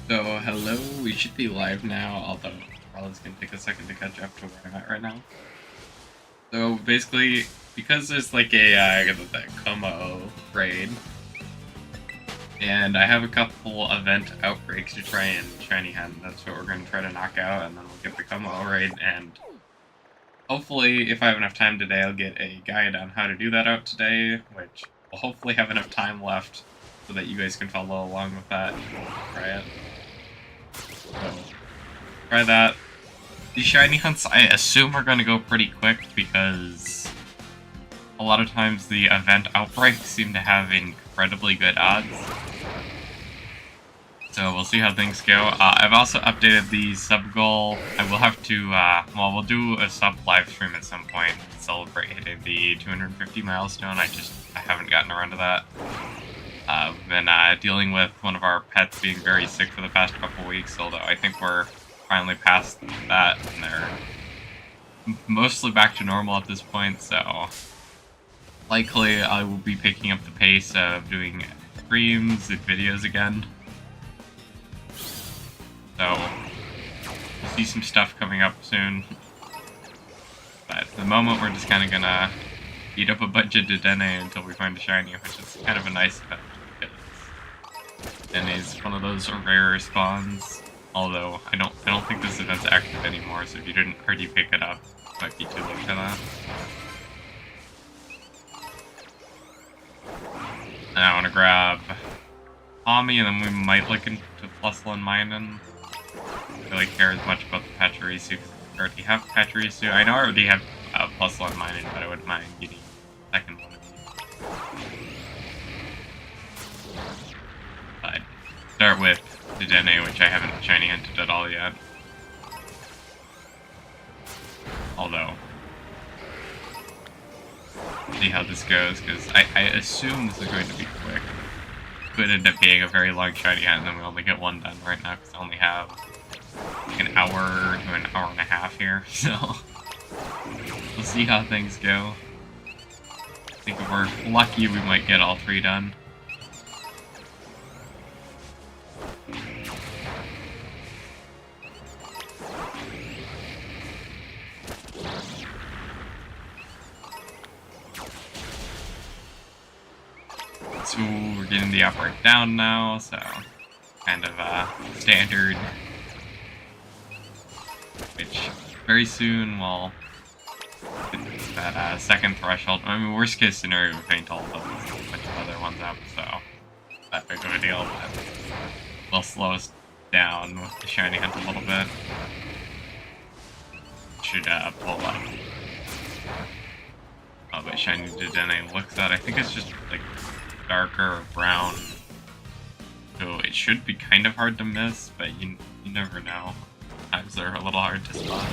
So, hello, we should be live now, although probably it's gonna take a second to catch up to where I'm at right now. So, basically, because there's like that Como raid, and I have a couple event outbreaks to try and Shiny Hunt, that's what we're gonna try to knock out, and then we'll get the Como raid, and hopefully, if I have enough time today, I'll get a guide on how to do that out today, which will hopefully have enough time left so that you guys can follow along with that and try it. So, try that. The shiny hunts, I assume, are going to go pretty quick because a lot of times the event outbreaks seem to have incredibly good odds. So we'll see how things go. I've also updated the sub goal. I will have to, well, we'll do a sub live stream at some point to celebrate hitting the 250 milestone. I haven't gotten around to that. I've been dealing with one of our pets being very sick for the past couple weeks, although I think we're finally past that, and they're mostly back to normal at this point, so likely I will be picking up the pace of doing streams and videos again. So, we'll see some stuff coming up soon. But at the moment, we're just kind of gonna beat up a bunch of Dedenne until we find a shiny, which is kind of a nice event, because Dedenne is one of those rare spawns. Although I don't think this event's active anymore, so if you didn't already pick it up, it might be too late for that. And I want to grab Pawmi, and then we might look into plus-1 mining. I don't really care as much about the Pachirisu, because I already have Pachirisu. I know I already have plus-1 mining, but I wouldn't mind getting a second one of these. But start with Dedenne, which I haven't shiny hunted at all yet. Although, see how this goes, because I assume this is going to be quick. Could end up being a very long shiny hunt, and then we only get one done right now, because I only have like an hour to an hour and a half here, so we'll see how things go. I think if we're lucky, we might get all 3 done. So we're getting the outbreak down now, so kind of standard. Which very soon we'll get that second threshold. I mean, worst case scenario, we faint all of those, a bunch of other ones up, so that big of a deal, but will slow us down with the shiny hunt a little bit. Should pull up. Oh, but shiny Dedenne looks at. I think it's just like darker or brown, so it should be kind of hard to miss, but you never know. Sometimes they're a little hard to spot.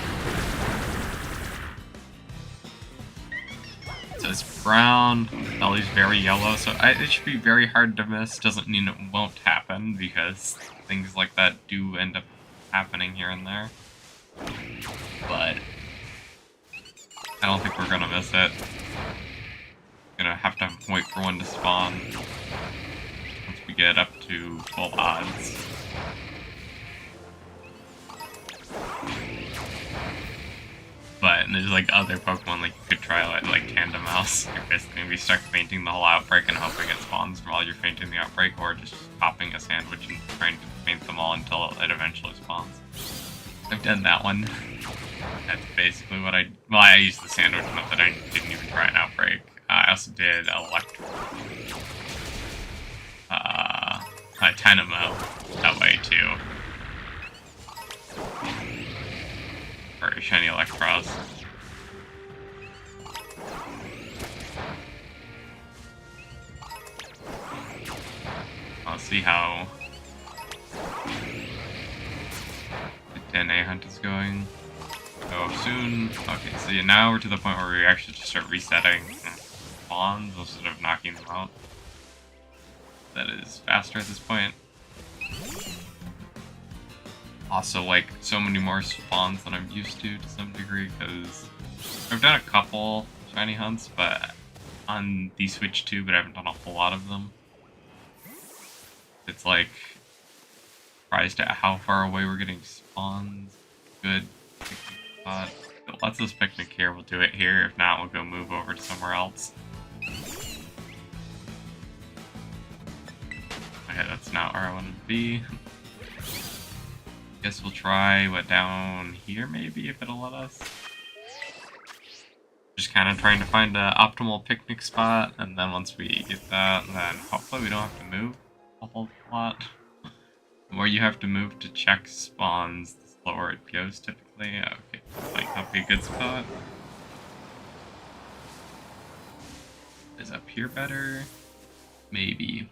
So it's brown, belly's very yellow, so it should be very hard to miss. Doesn't mean it won't happen, because things like that do end up happening here and there. But I don't think we're gonna miss it. Gonna have to wait for one to spawn once we get up to full odds. But there's like other Pokemon like you could try like Tandem Mouse. You're basically gonna be stuck fainting the whole outbreak and hoping it spawns while you're fainting the outbreak, or just popping a sandwich and trying to faint them all until it eventually spawns. I've done that one. That's basically what I used the sandwich method. I didn't even try an outbreak. I also did Tenemo that way too. For shiny Electros. I'll see how the Dedenne hunt is going. So soon, okay, so now we're to the point where we actually just start resetting spawns instead of knocking them out. That is faster at this point. Also, like, so many more spawns than I'm used to some degree, because I've done a couple shiny hunts, but on the Switch 2, but I haven't done a whole lot of them. It's like surprised at how far away we're getting spawns. Good picnic spot. If it lets us picnic here, we'll do it here. If not, we'll go move over to somewhere else. Okay, that's not where I wanted to be. Guess we'll try, what, down here maybe, if it'll let us? Just kind of trying to find an optimal picnic spot, and then once we get that, then hopefully we don't have to move a whole lot. The more you have to move to check spawns, the slower it goes typically. Okay, might not be a good spot. Is up here better? Maybe.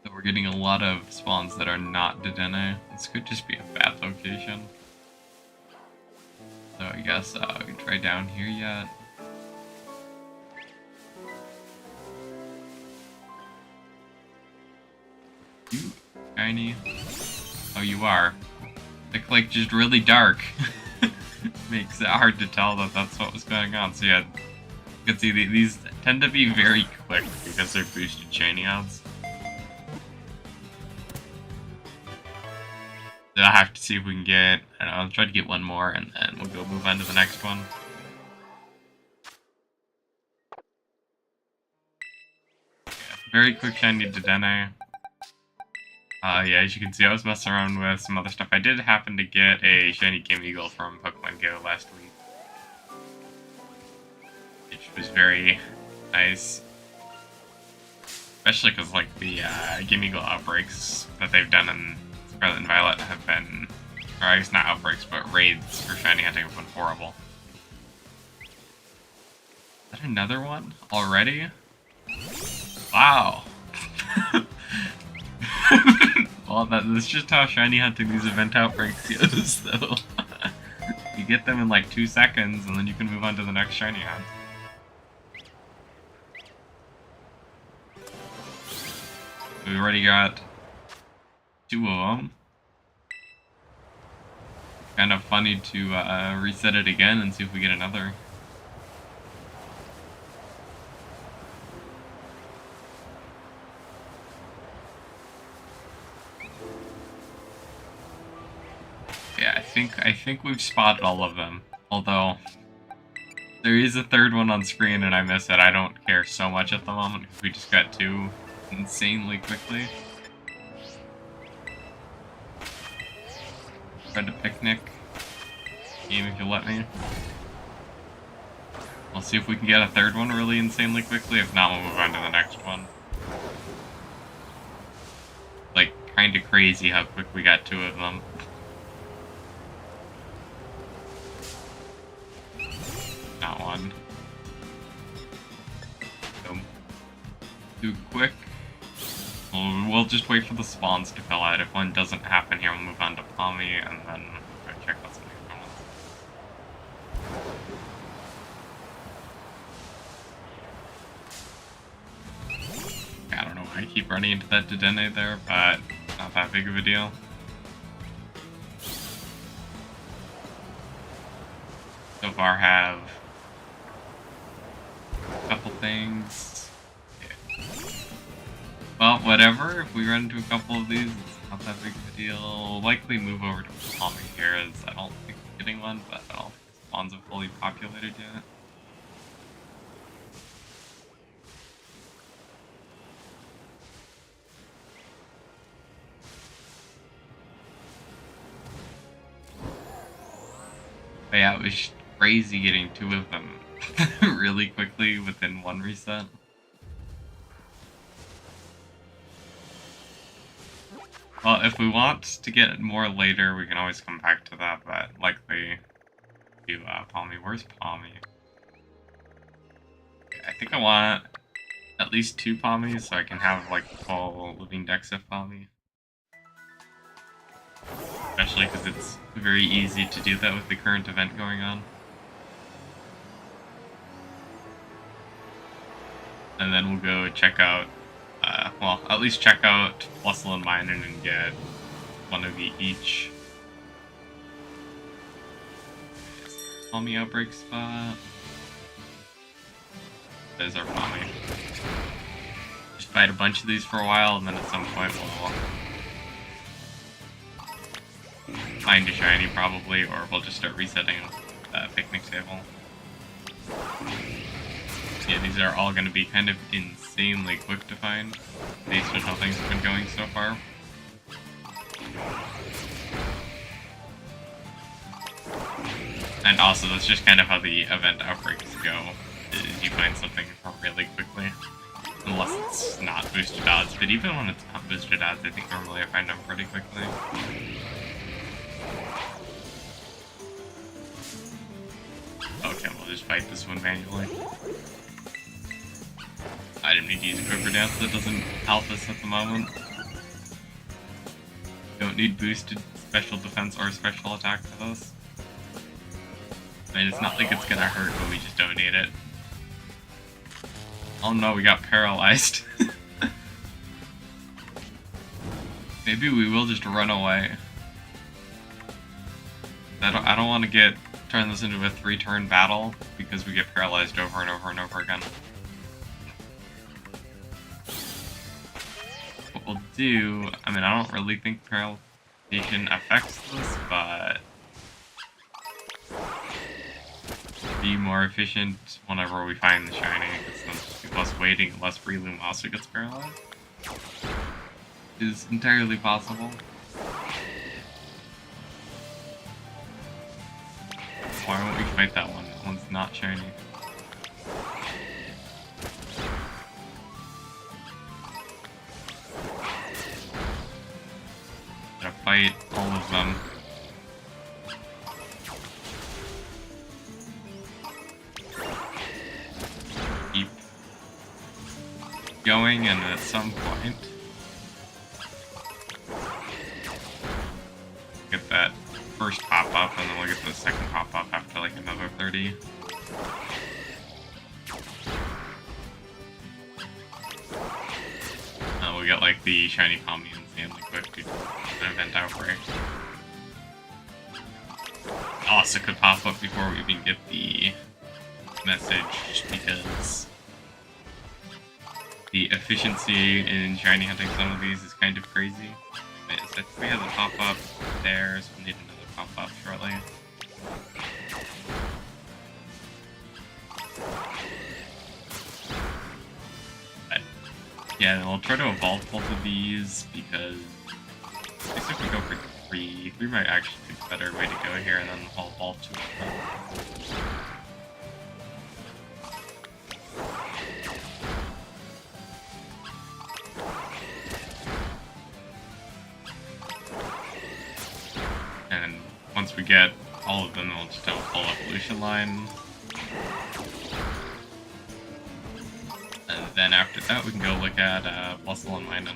So we're getting a lot of spawns that are not Dedenne. This could just be a bad location. So I guess we can try down here yet. You, Shiny. Oh, you are. It's like just really dark. Makes it hard to tell that that's what was going on. So yeah, you can see these tend to be very quick because they're boosted Shiny Hunts. So I'll have to see if we can get, I don't know, I'll try to get one more and then we'll go move on to the next one. Yeah, very quick Shiny Dedenne. Yeah, as you can see, I was messing around with some other stuff. I did happen to get a Shiny Game Eagle from Pokemon Go last week, which was very nice. Especially because, like, the Game Eagle outbreaks that they've done in Scarlet and Violet have been, or I guess not outbreaks, but raids for Shiny Hunting have been horrible. Is that another one already? Wow. Well, that's just how Shiny Hunting these event outbreaks goes, though. You get them in like 2 seconds, and then you can move on to the next Shiny Hunt. We already got 2 of them. Kind of funny to reset it again and see if we get another. Yeah, I think we've spotted all of them. Although there is a third one on screen and I miss it. I don't care so much at the moment because we just got 2 insanely quickly. Try to picnic. Game if you'll let me. We'll see if we can get a third one really insanely quickly. If not, we'll move on to the next one. Like, kinda crazy how quick we got 2 of them. Not one. So, too quick. We'll just wait for the spawns to fill out. If one doesn't happen here, we'll move on to Pawmi and then go check out some of the ones. I don't know why I keep running into that Dedenne there, but not that big of a deal. So far have a couple things. Well, whatever, if we run into a couple of these, it's not that big of a deal. We'll likely move over to Pawmi here, as I don't think we're getting one, but I don't think the spawns have fully populated yet. But yeah, it was crazy getting 2 of them really quickly within 1 reset. Well, if we want to get more later, we can always come back to that, but likely do Pawmi. Where's Pawmi? I think I want at least 2 Pawmis so I can have like full living decks of Pawmi. Especially because it's very easy to do that with the current event going on. And then we'll go check out, well, at least check out Flustle and Minun and get one of each. Pawmi outbreak spot. There's our Pawmi. fight a bunch of these for a while, and then at some point we'll find a shiny probably, or we'll just start resetting the picnic table. Yeah, these are all going to be kind of insanely quick to find, based on how things have been going so far. And also, that's just kind of how the event outbreaks go, is you find something really quickly. Unless it's not boosted odds, but even when it's not boosted odds, I think normally I find them pretty quickly. Okay, we'll just fight this one manually. I didn't need to use a Quiver Dance, that doesn't help us at the moment. Don't need boosted special defense or special attack for this. I mean, it's not like it's gonna hurt, but we just don't need it. Oh no, we got paralyzed. Maybe we will just run away. I don't want to turn this into a 3-turn battle because we get paralyzed over and over and over again. What we'll do, I mean, I don't really think paralyzation affects this, but be more efficient whenever we find the shiny, because then just be less waiting, less Breloom also gets paralyzed. Is entirely possible. Why won't we fight that one? That one's not shiny. Gotta fight all of them. Keep going, and at some point get that first pop-up, and then we'll get the second pop-up after like another 30. We'll get like the shiny Pawmi insanely quick to an event outbreak. Also could pop up before we even get the message, just because the efficiency in shiny hunting some of these is kind of crazy. So we have the pop-up there, so we need another pop-up shortly. But, yeah, we'll try to evolve both of these, because at least if we go for 3 might actually be a better way to go here, and then we'll evolve 2 of them. Once we get all of them, we'll just have a full evolution line. And then after that, we can go look at Bustle and Minden.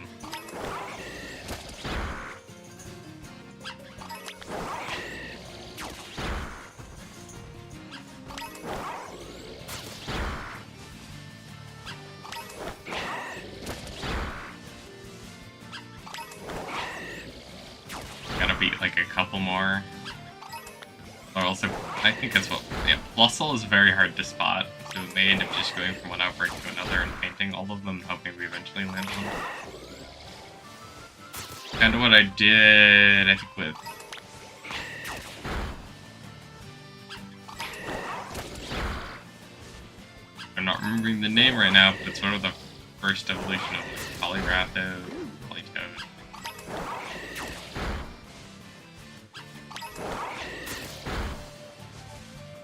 Gotta beat like a couple more. Or also, I think that's what, yeah, Bustle is very hard to spot, so we may end up just going from one outbreak to another and painting all of them, hoping we eventually land one. Kind of what I did, I think, with I'm not remembering the name right now, but it's one of the first evolution of like, Polyratho, Polytoad.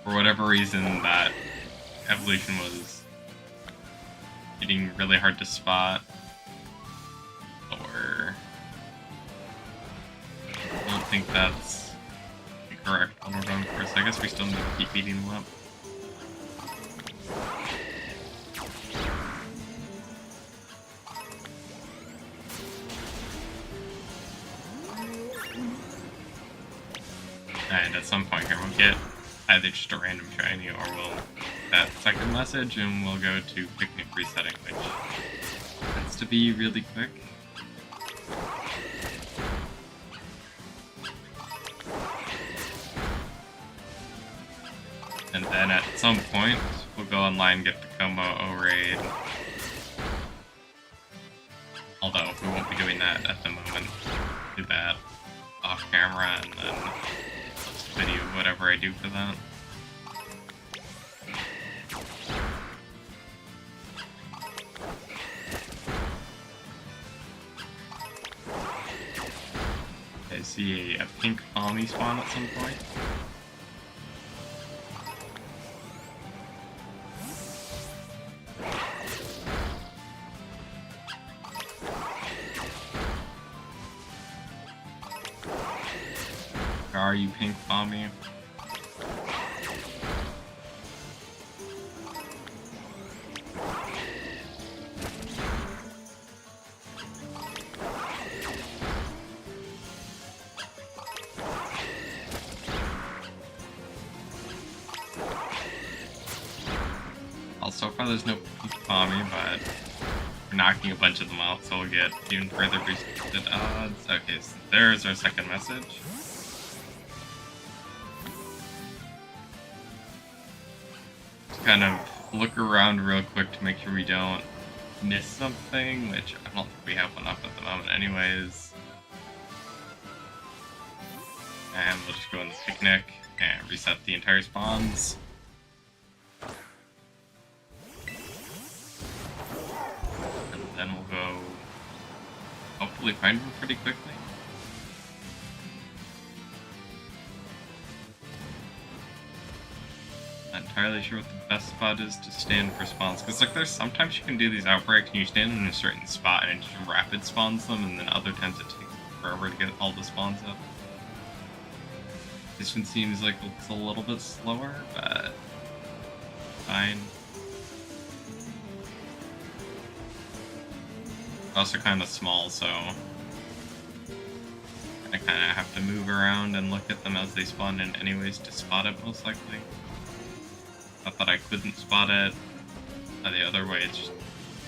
For whatever reason, that evolution was getting really hard to spot, or I don't think that's the correct one we're going for, so I guess we still need to keep beating them up. And at some point here we'll get either just a random shiny, or we'll that second message and we'll go to picnic resetting, which tends to be really quick. And then at some point we'll go online and get the Como O-Raid. Although we won't be doing that at the moment. Do that off camera and then video whatever I do for that. I see a pink Pawmi spawn at some point. Where are you, pink Pawmi? So far there's no pink Pawmi, but we're knocking a bunch of them out, so we'll get even further boosted odds. Okay, so there's our second message. Just kind of look around real quick to make sure we don't miss something, which I don't think we have one up at the moment anyways. And we'll just go in the picnic and reset the entire spawns. Then we'll go hopefully find him pretty quickly. Not entirely sure what the best spot is to stand for spawns, because like there's sometimes you can do these outbreaks and you stand in a certain spot and it just rapid spawns them, and then other times it takes forever to get all the spawns up. This one seems like it's a little bit slower, but fine. Also kind of small, so I kind of have to move around and look at them as they spawn in anyways to spot it most likely. Not that I couldn't spot it the other way, it's just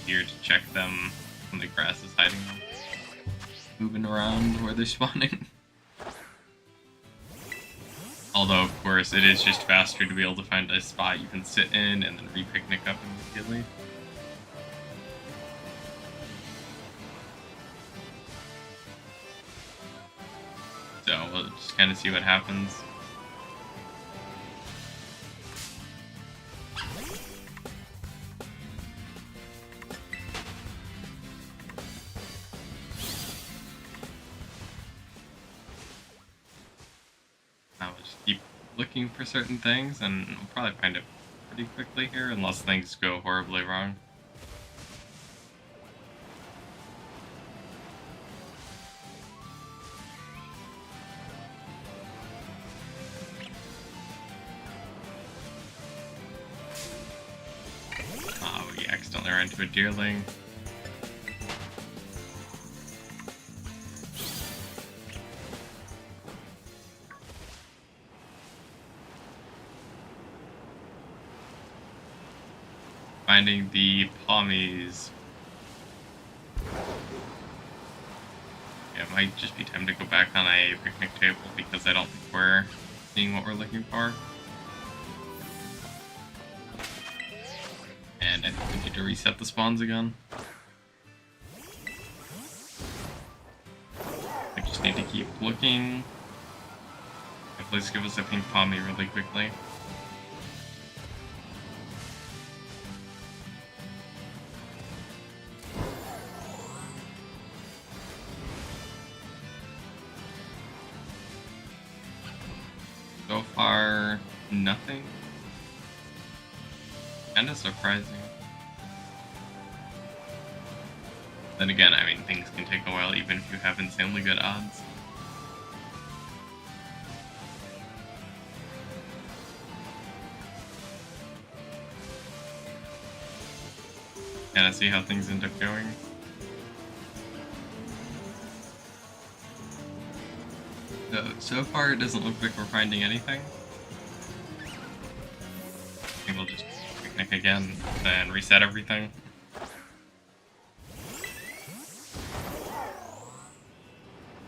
easier to check them when the grass is hiding them. Moving around where they're spawning. Although, of course, it is just faster to be able to find a spot you can sit in and then re-picnic up immediately. So we'll just kind of see what happens. I'll just keep looking for certain things, and we'll probably find it pretty quickly here, unless things go horribly wrong. Accidentally ran into a deerling. Finding the Pawmis. Yeah, it might just be time to go back on a picnic table because I don't think we're seeing what we're looking for. And I think we need to reset the spawns again. I just need to keep looking. Please give us a pink Pawmi really quickly. So far, nothing. Kinda surprising. Then again, I mean, things can take a while even if you have insanely good odds. Kinda see how things end up going. So far, it doesn't look like we're finding anything. I think we'll just picnic again, then reset everything.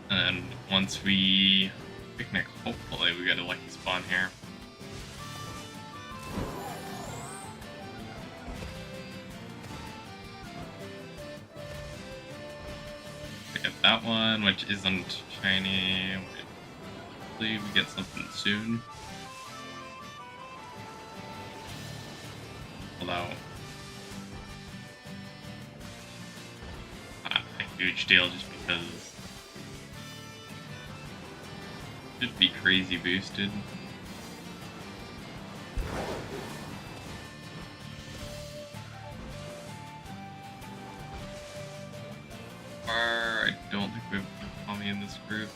And then once we picnic, hopefully we get a lucky spawn here. that one, which isn't shiny. Hopefully we get something soon. Although, not a huge deal just because it should be crazy boosted. I don't think we have Pawmi in this group.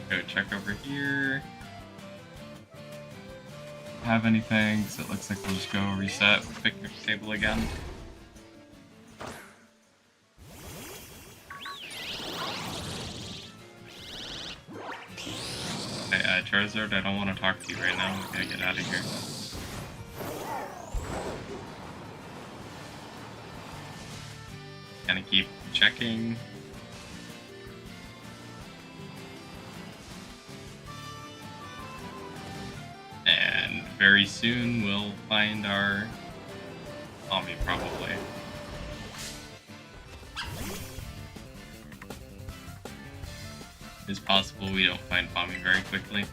Go check over here. Have anything, so it looks like we'll just go reset the picnic table again. Hey, Charizard, I don't want to talk to you right now. We gotta get out of here. Gonna keep checking. And very soon we'll find our Pawmi, probably. It's possible we don't find Pawmi very quickly.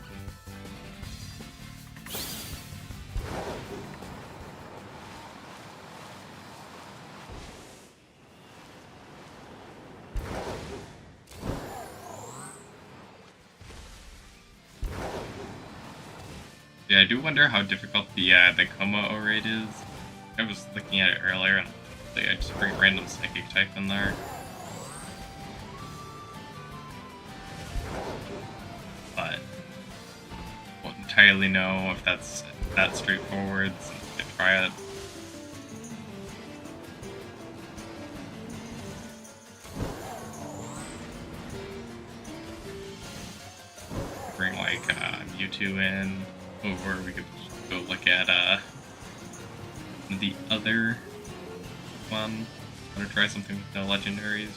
Yeah, I do wonder how difficult the Coma raid is. I was looking at it earlier and I just bring random psychic type in there. But won't entirely know if that's that straightforward since I try it. Bring like Mewtwo in. Or we could go look at the other one. I want to try something with no legendaries.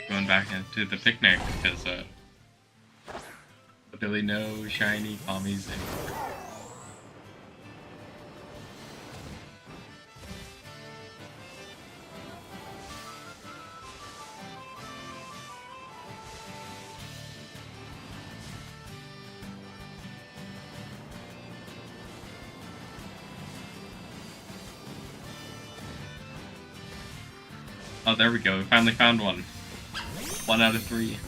Going back into the picnic because literally no shiny Pawmis anymore. Oh, there we go. We finally found one. 1 out of 3.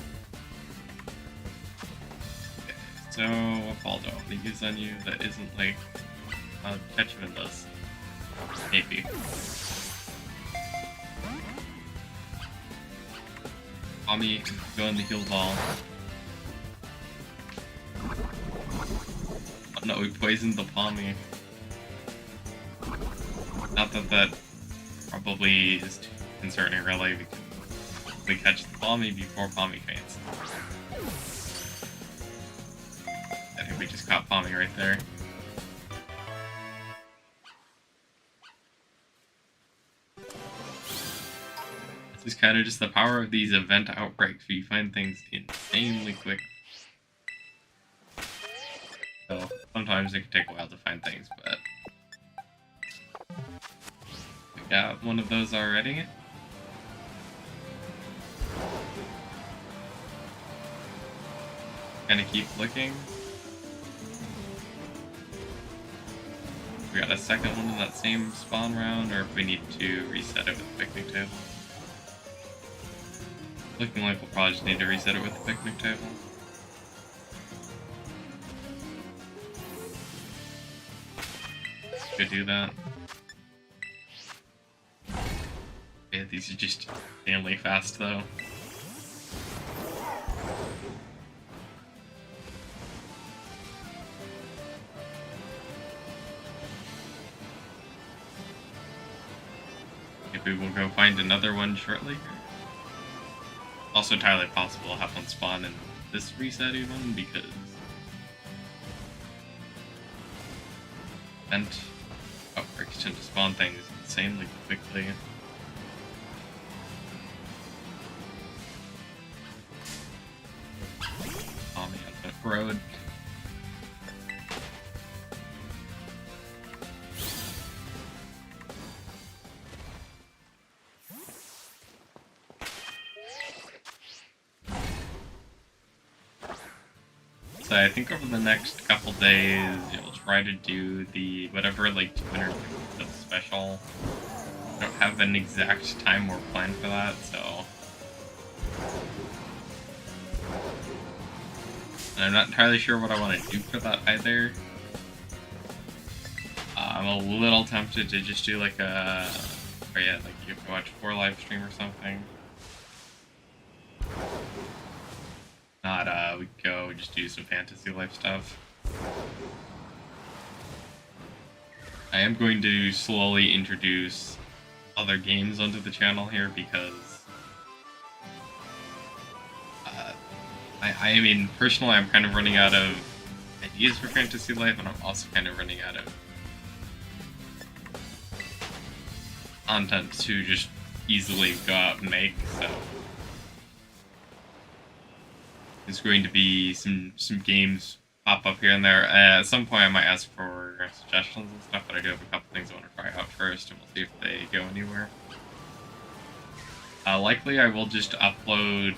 Okay, so, Waldo, any use on you that isn't like Tetchman does? Maybe. Pawmi, go in the heal ball. Oh no, we poisoned the Pawmi. Not that that probably is too concerning, really. We catch the Pawmi before Pawmi faints. I think we just caught Pawmi right there. This is kind of just the power of these event outbreaks where you find things insanely quick. So, sometimes it can take a while to find things, but we got one of those already. Kind of keep looking. We got a second one in that same spawn round, or if we need to reset it with the picnic table. Looking like we'll probably just need to reset it with the picnic table. Could do that. Yeah, these are just insanely fast though. Maybe we'll go find another one shortly. Also entirely possible I'll have one spawn in this reset even because event outbreaks tend to spawn things insanely quickly. Pawmi on the road. So I think over the next couple days, you'll try to do the whatever like 250 special. I don't have an exact time or plan for that, so. And I'm not entirely sure what I want to do for that either. I'm a little tempted to just do like a, or yeah, like you have to watch 4 live stream or something. Not, we go just do some fantasy life stuff. I am going to slowly introduce other games onto the channel here because I mean, personally, I'm kind of running out of ideas for fantasy life, and I'm also kind of running out of content to just easily go out and make, so there's going to be some games pop up here and there. At some point I might ask for suggestions and stuff, but I do have a couple things I want to try out first, and we'll see if they go anywhere. Likely I will just upload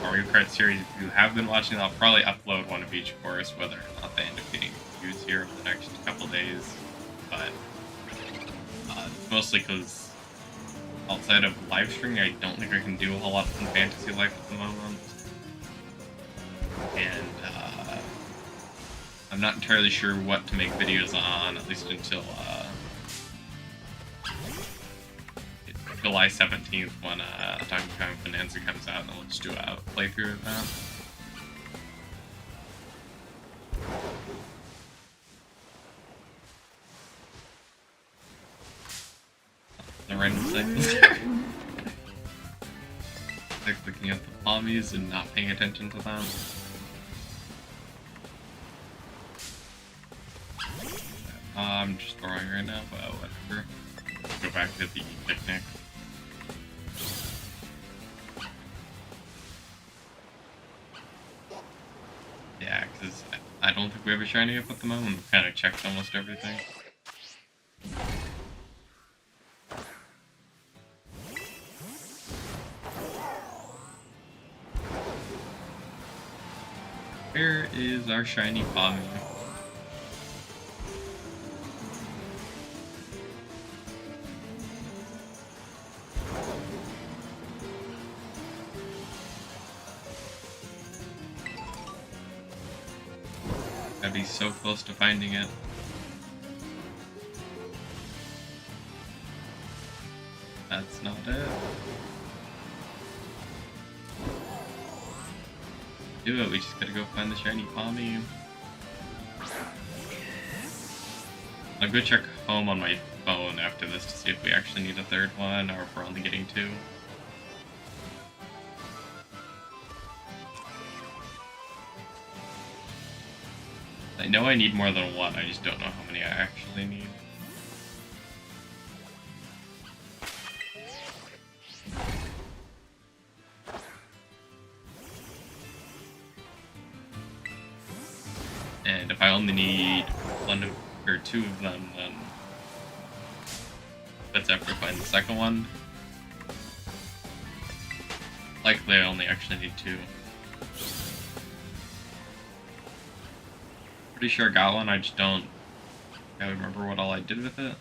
Mario Kart series. If you have been watching, I'll probably upload one of each course, whether or not they end up getting views here over the next couple days, but mostly because outside of live streaming, I don't think I can do a whole lot in fantasy life at the moment. And I'm not entirely sure what to make videos on, at least until July 17th when Donkey Kong Bonanza comes out, and then we'll just do a playthrough of that. The random cycles there. Like looking at the Pawmis and not paying attention to them. I'm just throwing right now, but whatever. Go back to the picnic. Yeah, because I don't think we have a shiny up at the moment. We've kind of checked almost everything. Where is our shiny Pawmi? I'd be so close to finding it. That's not it. Do it, we just gotta go find the shiny Pawmi. I'll go check home on my phone after this to see if we actually need a third one or if we're only getting 2. I know I need more than 1, I just don't know how many I actually need. And if I only need 1 or 2 of them, then that's after I find the second one. Likely I only actually need 2. Pretty sure I got one, I just don't remember what all I did with it.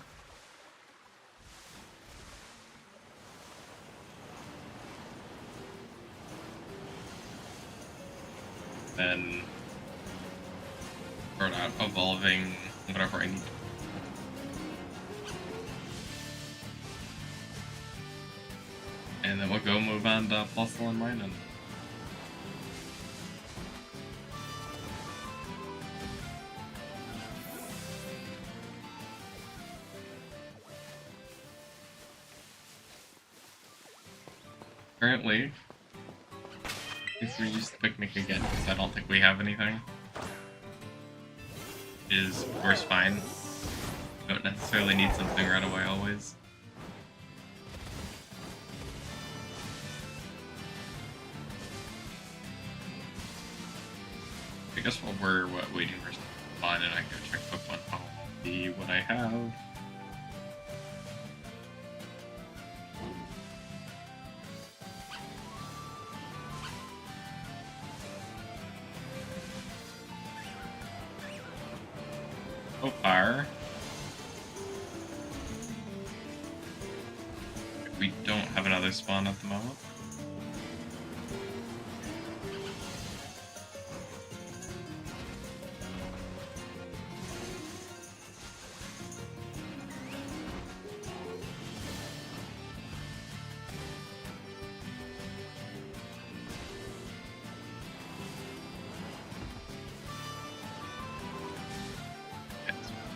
Then start out evolving whatever I need. And then we'll go move on to fossil and mining. Currently, let's reuse the picnic again because I don't think we have anything. Which is, of course, fine. Don't necessarily need something right away always. I guess while we're waiting for some fun, and I can check Pokemon Home, see what I have. so far. We don't have another spawn at the moment.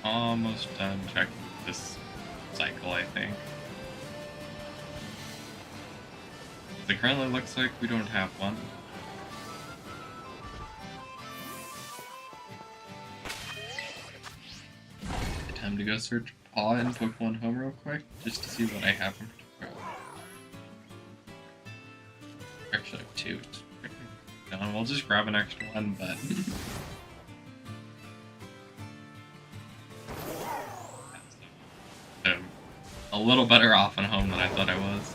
Almost done checking this cycle, I think. It currently looks like we don't have one. Time to go search Paw in Pokemon Home real quick, just to see what I have in particular. Actually, I have two. No, we'll just grab an extra one, but... a little better off in home than I thought I was.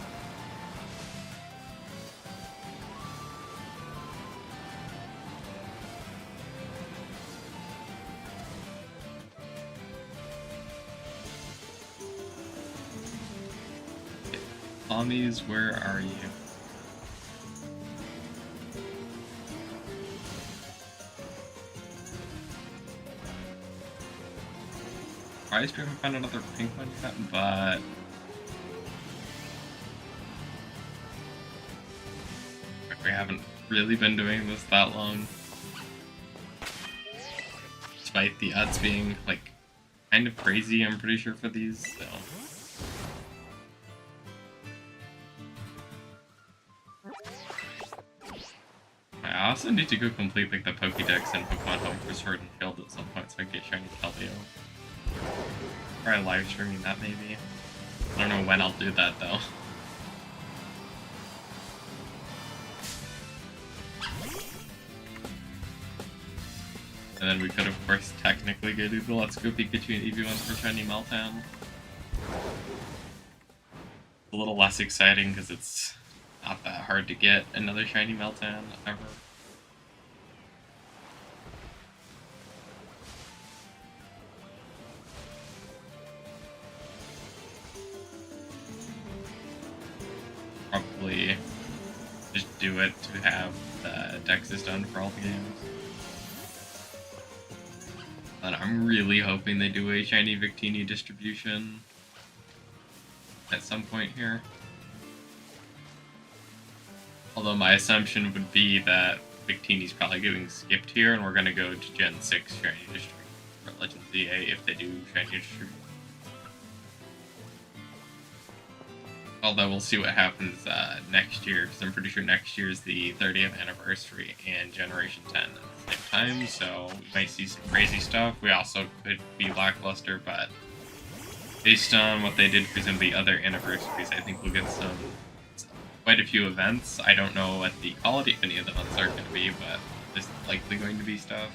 Pawmis, where are you? Surprised we haven't found another pink one yet, but we haven't really been doing this that long. Despite the odds being like kind of crazy, I'm pretty sure, for these, so. I also need to go complete like the Pokédex and Pokemon Home for Sword and Shield at some point so I can get Shiny Keldeo. Try live streaming that maybe. I don't know when I'll do that though. And then we could of course technically go do the Let's Go Pikachu and Eevee ones for Shiny Meltdown. A little less exciting because it's not that hard to get another Shiny Meltdown ever. Probably just do it to have the Dexys done for all the games. But I'm really hoping they do a Shiny Victini distribution at some point here. Although my assumption would be that Victini's probably getting skipped here and we're gonna go to Gen 6 Shiny distribution for Legends ZA if they do Shiny distribution. Although we'll see what happens next year, because I'm pretty sure next year is the 30th anniversary and Generation 10 at the same time, so we might see some crazy stuff. We also could be lackluster, but based on what they did for some of the other anniversaries, I think we'll get quite a few events. I don't know what the quality of any of the ones are going to be, but there's likely going to be stuff.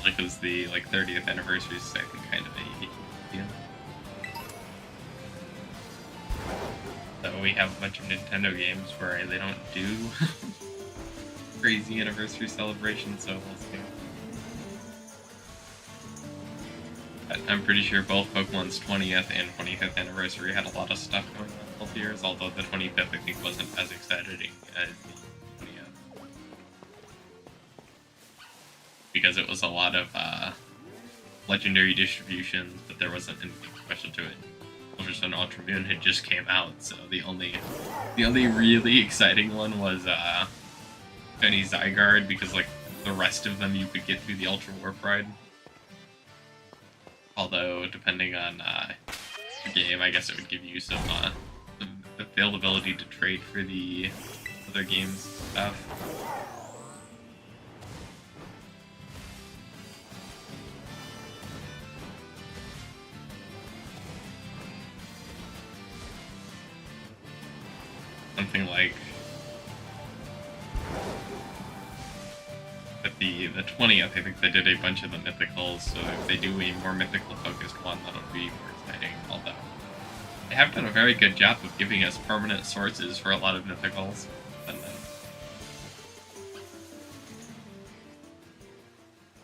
Because the 30th anniversary is, I think, kind of a deal. So we have a bunch of Nintendo games where they don't do crazy anniversary celebrations, so we'll see. But I'm pretty sure both Pokemon's 20th and 25th anniversary had a lot of stuff going on both years, although the 25th I think wasn't as exciting as the 20th. Because it was a lot of legendary distributions, but there wasn't anything special to it. Silver Sun Ultra Moon had just came out, so the only really exciting one was Shiny Zygarde, because the rest of them you could get through the Ultra Warp Ride. Although depending on the game, I guess it would give you some availability to trade for the other games stuff. Something like at the 20th, I think they did a bunch of the mythicals, so if they do a more mythical focused one, that'll be more exciting. Although They have done a very good job of giving us permanent sources for a lot of mythicals. And then,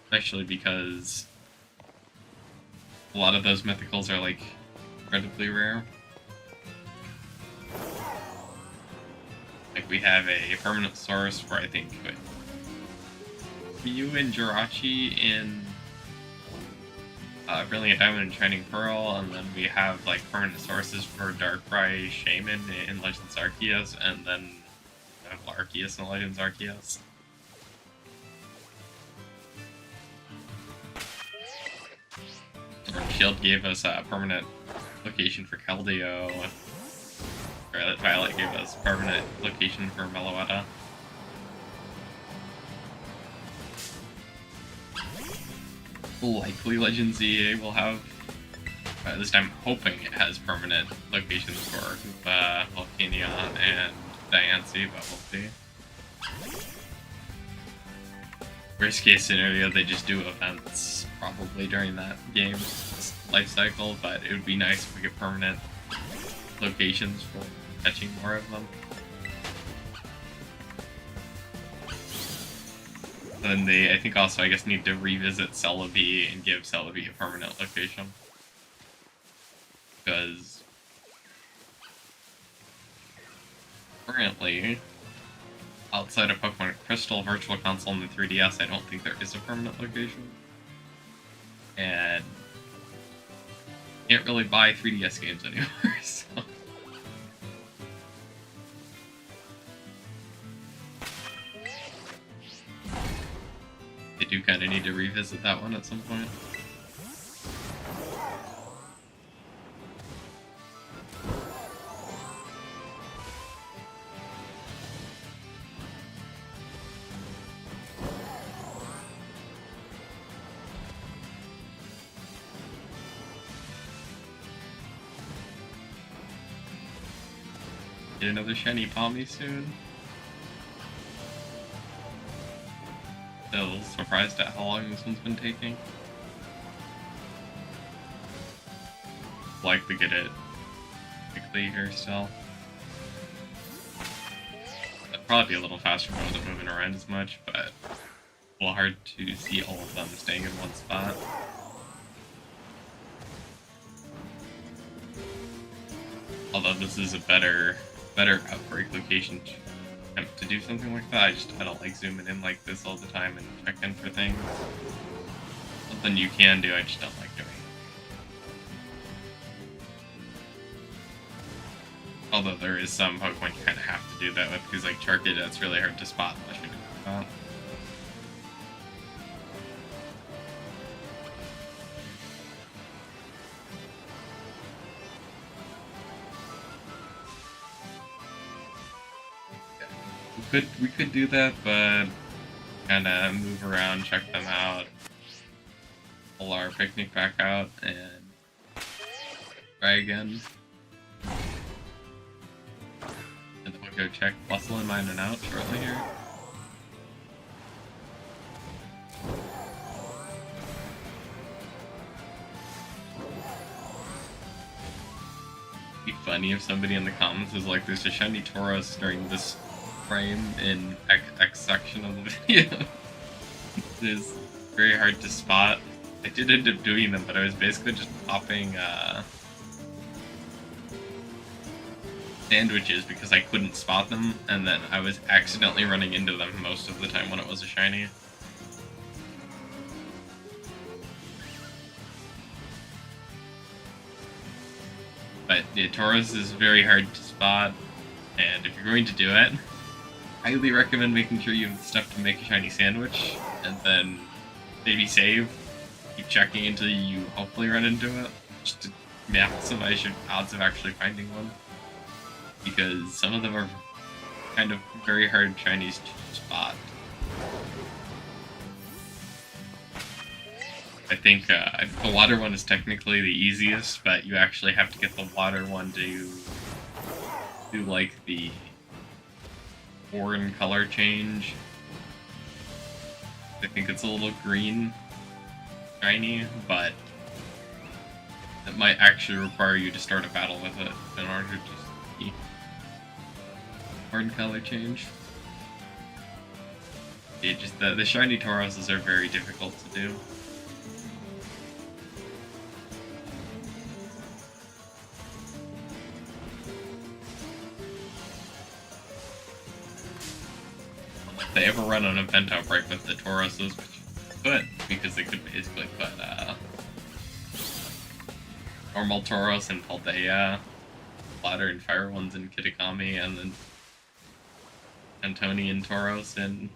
especially because a lot of those mythicals are like incredibly rare. Like we have a permanent source for I think Ryu and Jirachi in Brilliant Diamond and Shining Pearl, and then we have like permanent sources for Darkrai Shaman in Legends Arceus, and then Arceus in Legends Arceus. Shield gave us a permanent location for Keldeo. Violet gave us permanent location for Meloetta. Likely Legends EA will have, at least I'm hoping it has permanent locations for Volcania and Diancie, but we'll see. Worst case scenario, they just do events probably during that game's life cycle, but it would be nice if we get permanent locations for catching more of them. Then they, I think also, I guess, need to revisit Celebi and give Celebi a permanent location. Because currently, outside of Pokemon Crystal, Virtual Console, and the 3DS, I don't think there is a permanent location. And can't really buy 3DS games anymore, so... They do kind of need to revisit that one at some point. Get another shiny Pawmi soon. Still surprised at how long this one's been taking. Like to get it quickly here still. That'd probably be a little faster if I wasn't moving around as much, but a little hard to see all of them staying in one spot. Although this is a better outbreak location to do something like that. I don't like zooming in like this all the time and checking for things. Something you can do, I just don't like doing. Although there is some Pokemon you kind of have to do that with, because like Charkid, that's really hard to spot unless you're doing that. We could do that, but kind of move around, check them out, pull our picnic back out, and try again. And then we'll go check Bustle and Mine and Out shortly here. It'd be funny if somebody in the comments was like, there's a shiny Tauros during this frame in X section of the video. It is very hard to spot. I did end up doing them, but I was basically just popping sandwiches because I couldn't spot them, and then I was accidentally running into them most of the time when it was a shiny. But yeah, Tauros is very hard to spot, and if you're going to do it, I highly recommend making sure you have the stuff to make a shiny sandwich, and then maybe save, keep checking until you hopefully run into it, just to maximize your odds of actually finding one. Because some of them are kind of very hard shinies to spot. I think the water one is technically the easiest, but you actually have to get the water one to do like the orange color change. I think it's a little green shiny, but It might actually require you to start a battle with it in order to see horn color change. The shiny Tauroses are very difficult to do. If they ever run an event outbreak with the Tauroses, which could, because they could basically put normal Tauros in Paldea, Flatter and Fire ones in Kitakami, and then Antonian Tauros in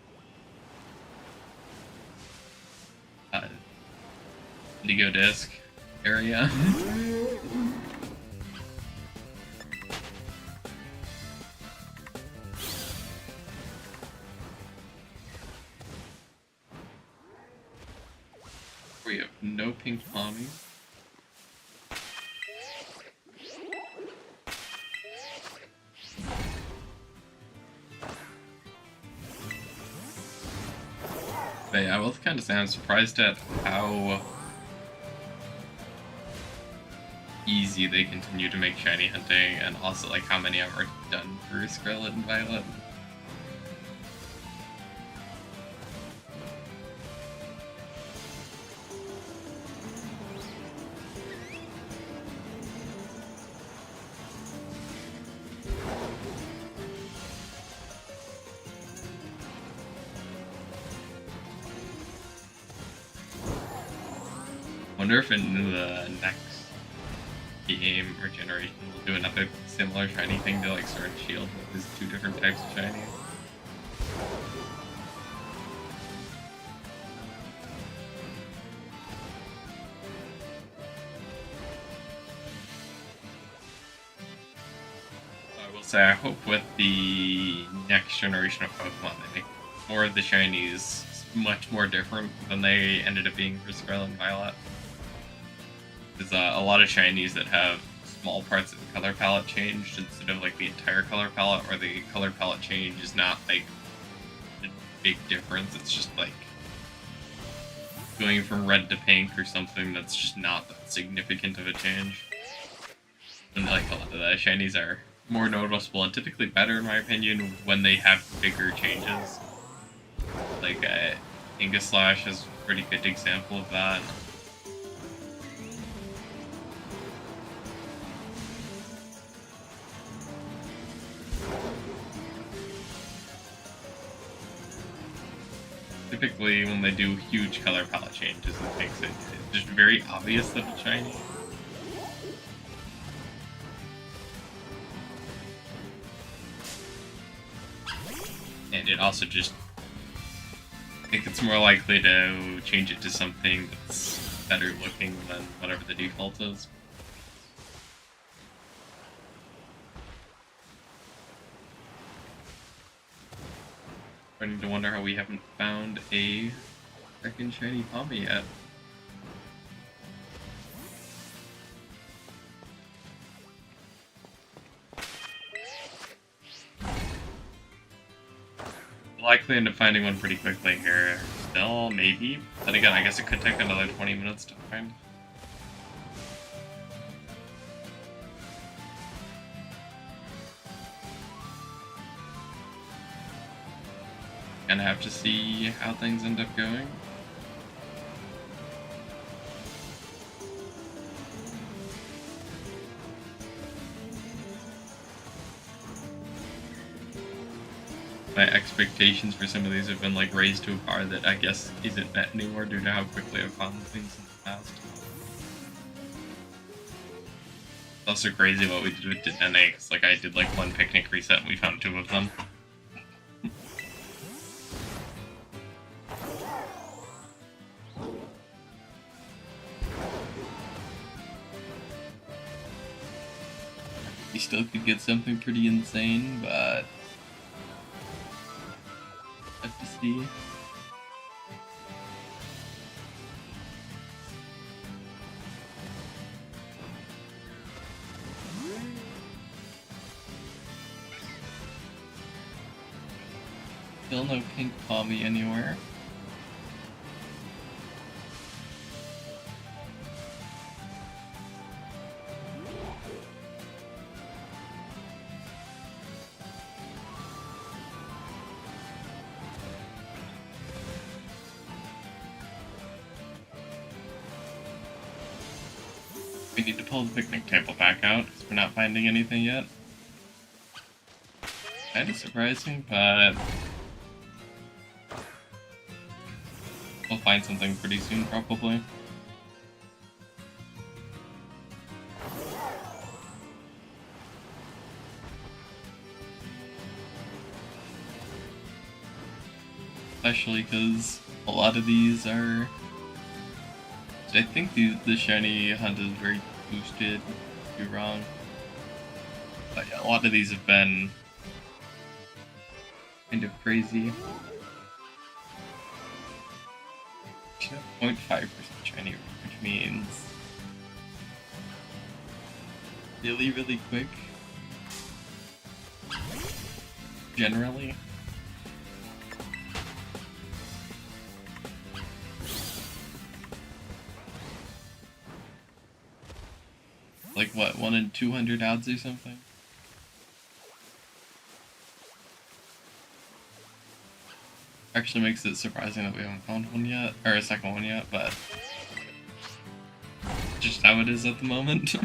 Indigo Disc area. We have no pink Pawmi. But yeah, I will kind of say I'm surprised at how easy they continue to make shiny hunting, and also like how many I've already done for Scarlet and Violet. Wonder if in the next game or generation we'll do another similar shiny thing to like Sword and Shield with these two different types of shiny. I will say I hope with the next generation of Pokemon they make more of the shinies much more different than they ended up being for Scarlet and Violet. There's a lot of shinies that have small parts of the color palette changed instead of like the entire color palette, or the color palette change is not like a big difference. It's just like going from red to pink or something that's just not that significant of a change. And like a lot of the shinies are more noticeable and typically better in my opinion when they have bigger changes. Like Ingaslash is a pretty good example of that. Typically, when they do huge color palette changes and things, it's just very obvious that it's shiny. And it also just, I think it's more likely to change it to something that's better looking than whatever the default is. Starting to wonder how we haven't found a second shiny Pawmi yet. Likely end up finding one pretty quickly here. Still, maybe. Then again, I guess it could take another 20 minutes to find. Gonna have to see how things end up going. My expectations for some of these have been like raised to a bar that I guess isn't met anymore due to how quickly I've found things in the past. It's also crazy what we did with Dedenne, because like I did like one picnic reset and we found 2 of them. You still could get something pretty insane, but have to see. Still no pink Pawmi anywhere. We need to pull the picnic table back out because we're not finding anything yet. Kind of surprising, but we'll find something pretty soon, probably. Especially because a lot of these are... I think the Shiny Hunt is very boosted, if you're wrong. But yeah, a lot of these have been kind of crazy. 0.5% shiny, which means really quick. Generally. Like what, 1 in 200 odds or something? Actually makes it surprising that we haven't found one yet, or a second one yet, but just how it is at the moment.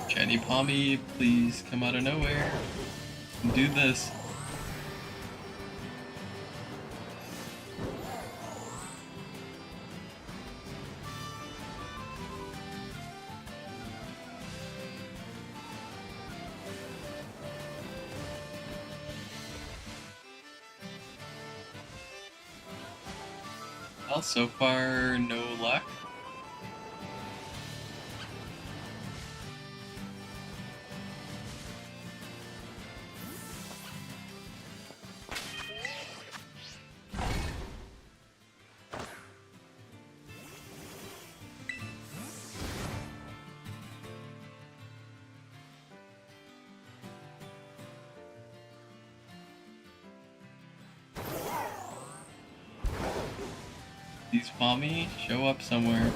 Shiny Pawmi, please come out of nowhere and do this. Well, so far, no luck. These Pawmi show up somewhere.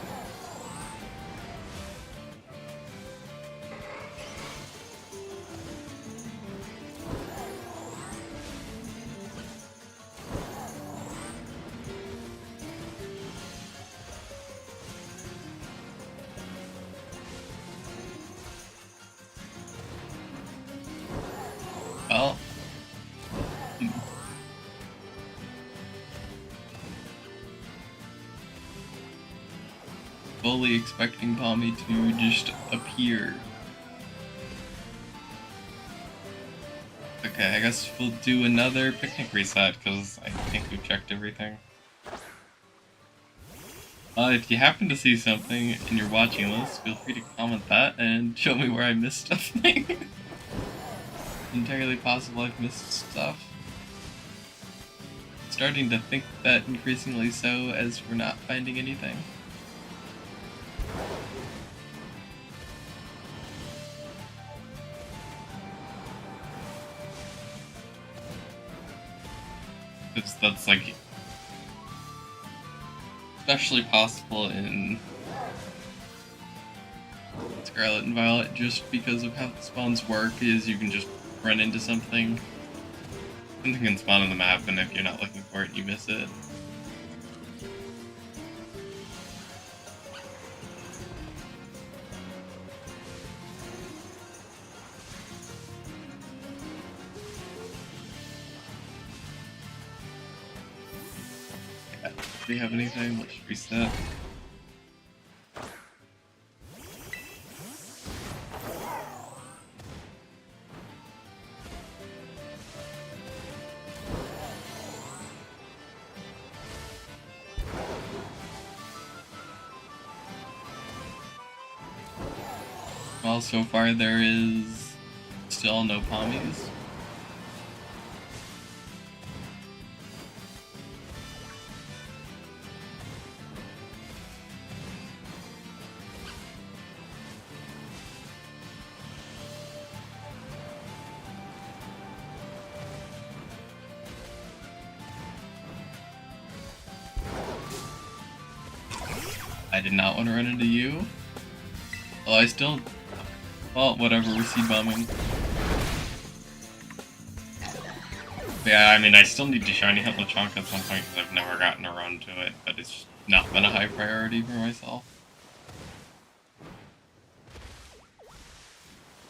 Well, fully expecting Pawmi to just appear. Okay, I guess we'll do another picnic reset because I think we've checked everything. If you happen to see something and you're watching this, feel free to comment that and show me where I missed something. Entirely possible I've missed stuff. Starting to think that increasingly so as we're not finding anything. That's like especially possible in Scarlet and Violet just because of how the spawns work is you can just run into something. Something can spawn on the map and if you're not looking for it you miss it. Do we have anything? Let's reset. Well, so far there is still no Pawmis. I did not want to run into you. Although I still Well, whatever, we're seed bombing. Yeah, I mean, I still need to shiny hunt Lechonk at some point because I've never gotten around to it, but it's not been a high priority for myself.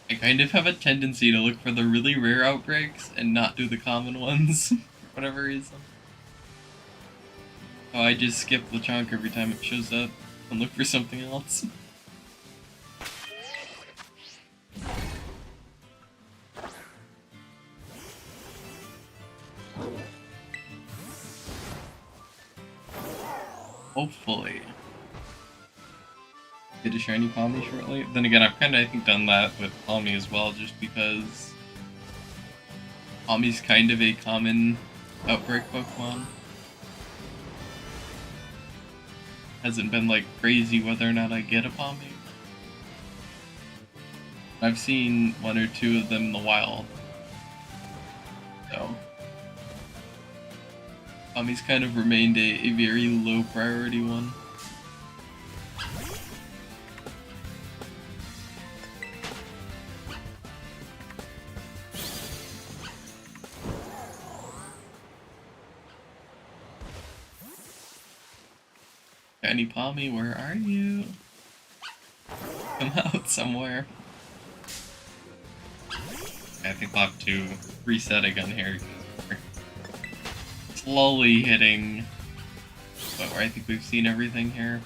I kind of have a tendency to look for the really rare outbreaks and not do the common ones, for whatever reason. Oh, I just skip Lechonk every time it shows up and look for something else. Hopefully. Get a shiny Pawmi shortly. Then again, I've kind of, I think, done that with Pawmi as well, just because Pawmi's kind of a common outbreak Pokemon. Hasn't been like crazy whether or not I get a Pawmi. I've seen one or two of them in the wild. So Pawmi's kind of remained a very low priority one. Shiny Pawmi, where are you? Come out somewhere. I think I'll have to reset again here because we're slowly hitting where I think we've seen everything here.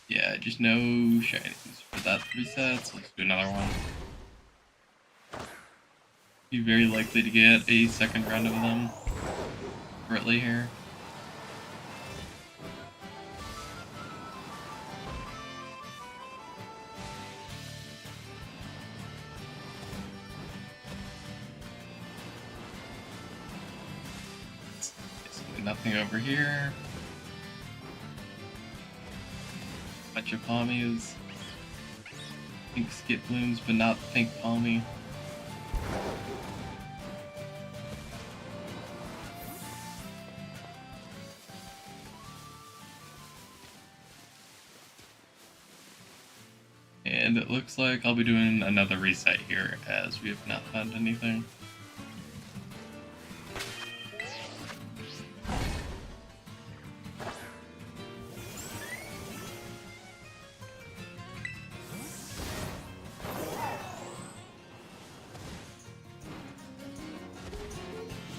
Yeah, just no shinies for that reset, so let's do another one. Be very likely to get a second round of them shortly here. Nothing over here. Bunch of Pawmis. Pink skip blooms, but not pink Pawmi. And it looks like I'll be doing another reset here as we have not found anything.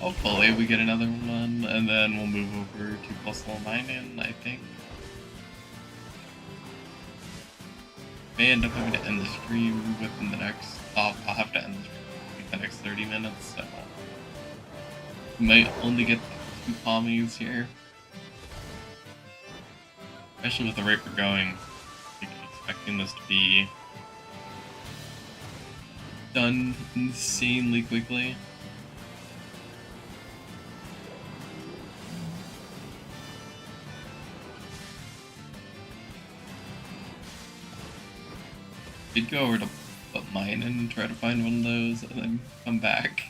Hopefully we get another one, and then we'll move over to plus level 9 in, I think. May end up having to end the stream within the next... I'll have to end the stream within the next 30 minutes, so... We might only get 2 Pawmis here. Especially with the rate we're going. I'm expecting this to be... done insanely quickly. Did go over to put mine in and try to find one of those and then come back.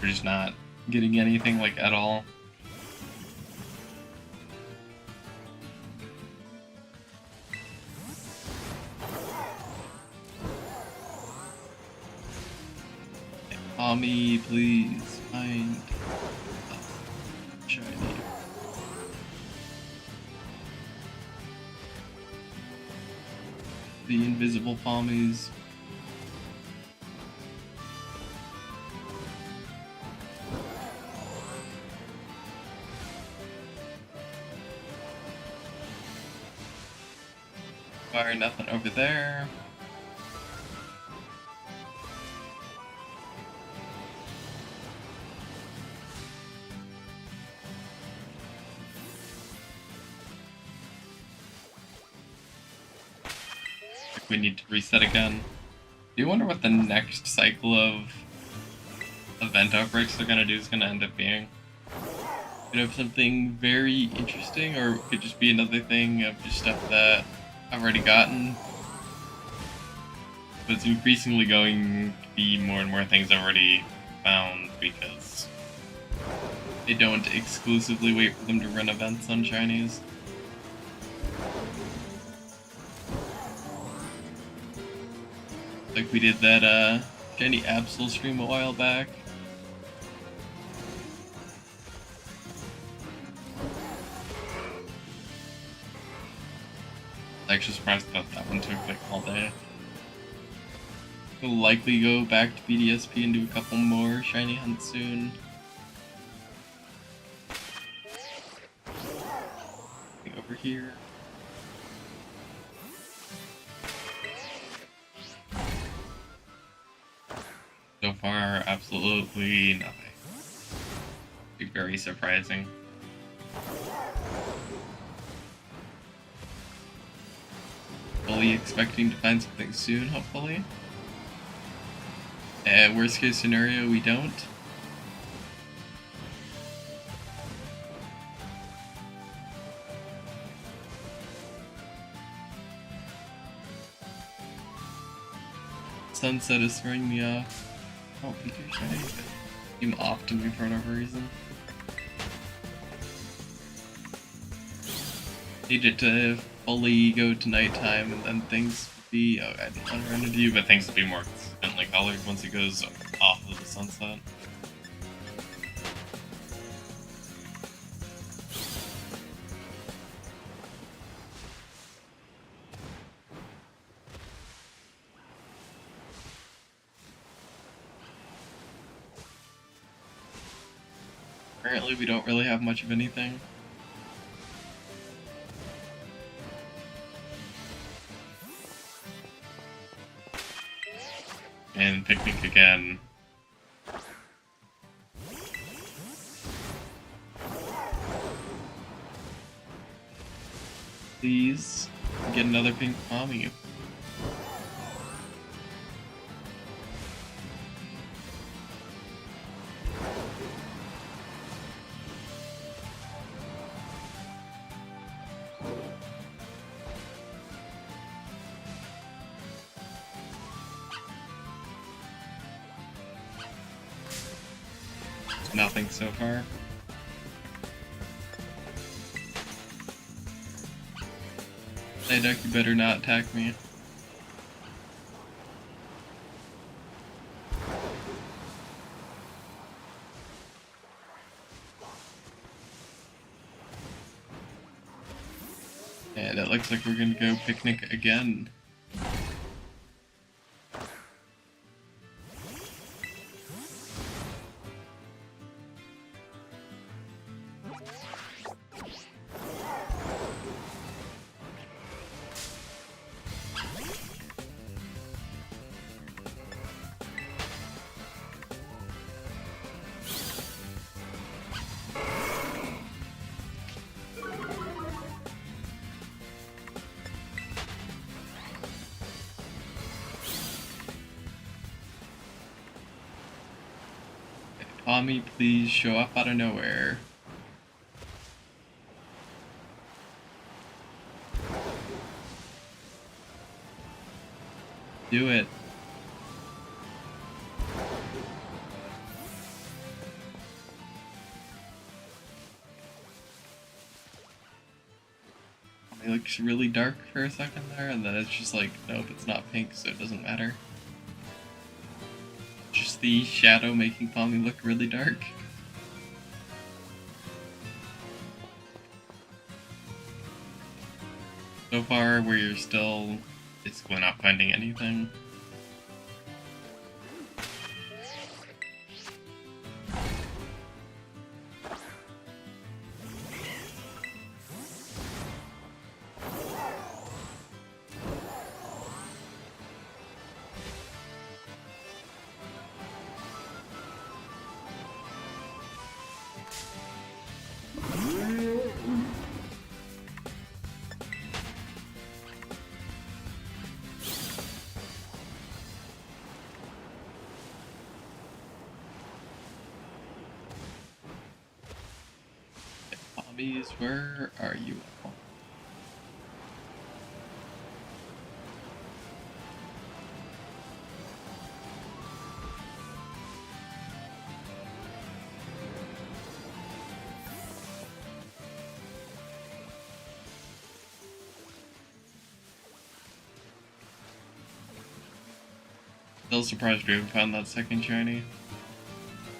We're just not getting anything like at all. Pawmi, please find shiny. The invisible Pawmis. Fire, nothing over there. We need to reset again. Do you wonder what the next cycle of event outbreaks they're gonna do is gonna end up being? Could have something very interesting, or it could just be another thing of just stuff that I've already gotten. But it's increasingly going to be more and more things I've already found because they don't exclusively wait for them to run events on Shinies. Like we did that Shiny Absol stream a while back. I'm actually surprised that that one took like all day. We'll likely go back to BDSP and do a couple more Shiny Hunts soon. Over here. So far, absolutely nothing. Be very surprising. Fully expecting to find something soon, hopefully. Worst case scenario, we don't. Sunset is throwing me off. Oh, Pikachu Shiny. Seem off to me for whatever reason. Need it to fully go to nighttime and then things would be. Oh, I didn't want to run into you, but things will be more consistently colored once it goes off of the sunset. Apparently we don't really have much of anything. And Picnic again. Please get another pink Pawmi. Nothing so far. Psyduck, you better not attack me. And it looks like we're gonna go Picnic again. Pawmi, please show up out of nowhere. Do it. It looks really dark for a second there, and then it's just like, nope, it's not pink, so it doesn't matter. Just the shadow making Pawmi look really dark. So far, we're still basically not finding anything. Where are you? Still surprised we haven't found that second shiny.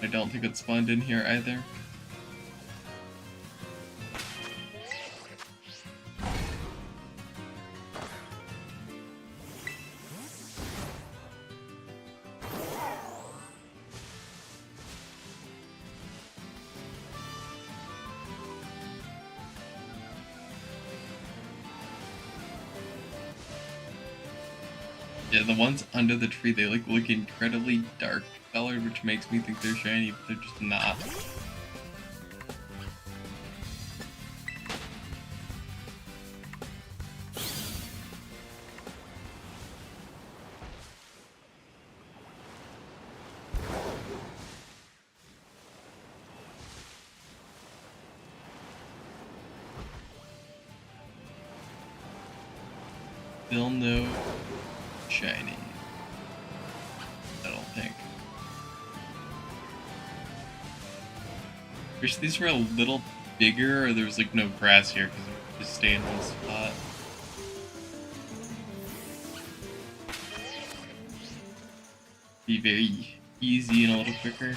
I don't think it's spawned in here either. Yeah, the ones under the tree, they like look incredibly dark colored, which makes me think they're shiny, but they're just not. Still no shiny. I don't think. Wish these were a little bigger, or there was like no grass here because we just stay in one spot. Be very easy and a little quicker.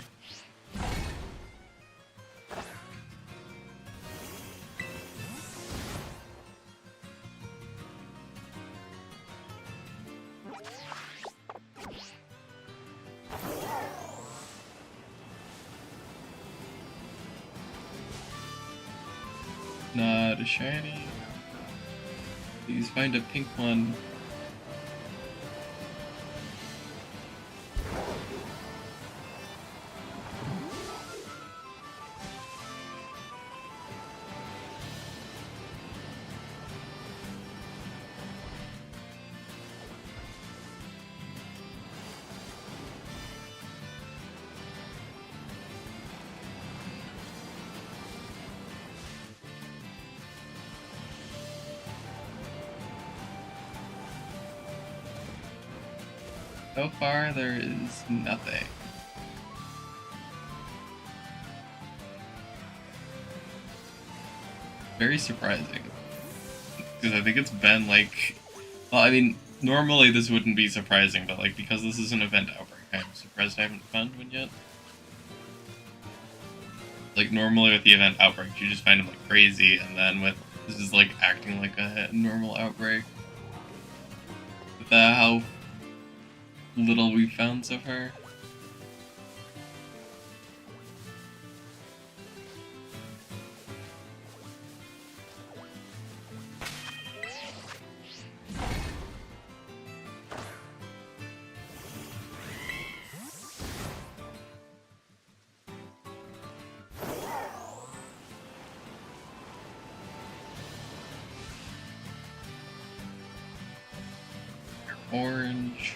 Not a shiny. Please find a pink one. So far, there is nothing. Very surprising. Because I think it's been like... Well, I mean, normally this wouldn't be surprising, but like, because this is an event outbreak, I'm surprised I haven't found one yet. Like, normally with the event outbreaks, you just find them like crazy, and then with... This is like acting like a normal outbreak. With how little we've found so far. Orange.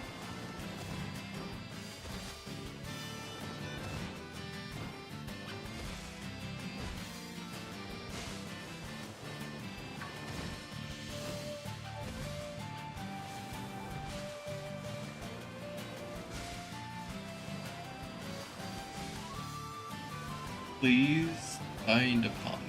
Please find a Pawmi.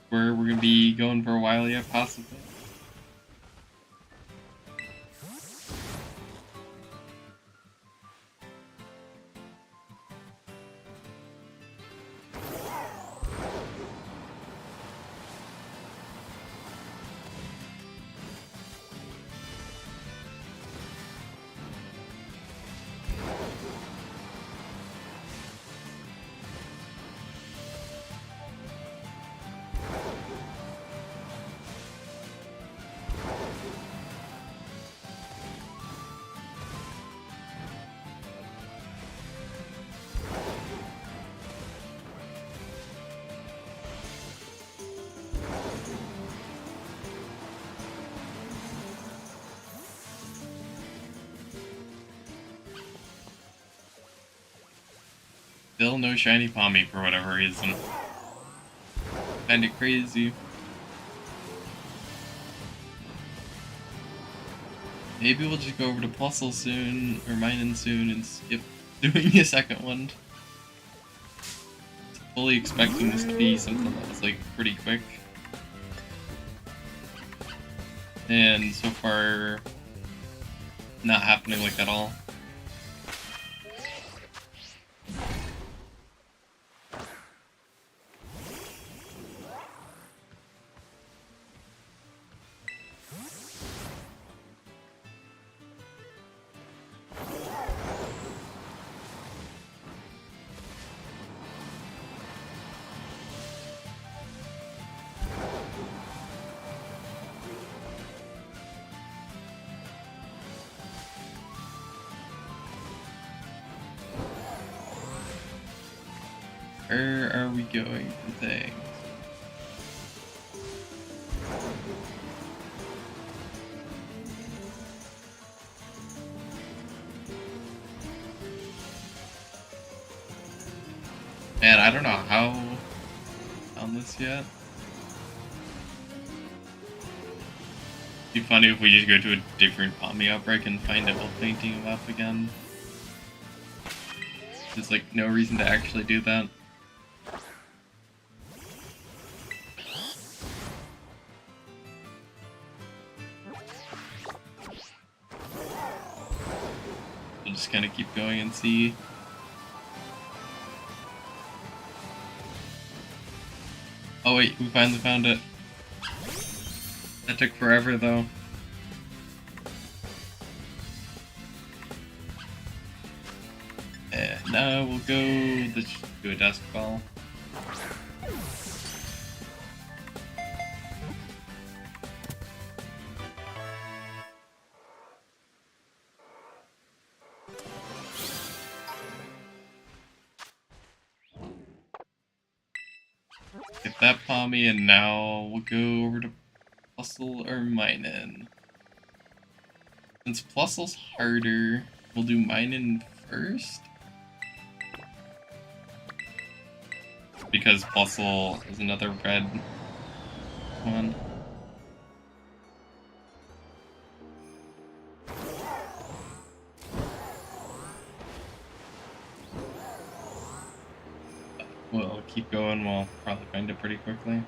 Where we're gonna be going for a while yet, possibly. Still no shiny Pawmi for whatever reason. Kinda crazy. Maybe we'll just go over to Plusle soon, or Minen soon, and skip doing a second one. Fully expecting this to be something that was like pretty quick. And so far, not happening like at all. Where are we going for things? Man, I don't know how I've done this yet. It'd be funny if we just go to a different Pawmi outbreak and find it while painting him up again. There's like no reason to actually do that. We'll just kind of keep going and see. Oh wait, we finally found it. That took forever though. And now we'll let's do a desk ball. Get that Pawmi, and now we'll go over to Plusle or Minen. Since Plusle's harder, we'll do Minen first. Because Plusle is another red one. We'll keep going, we'll probably find it pretty quickly.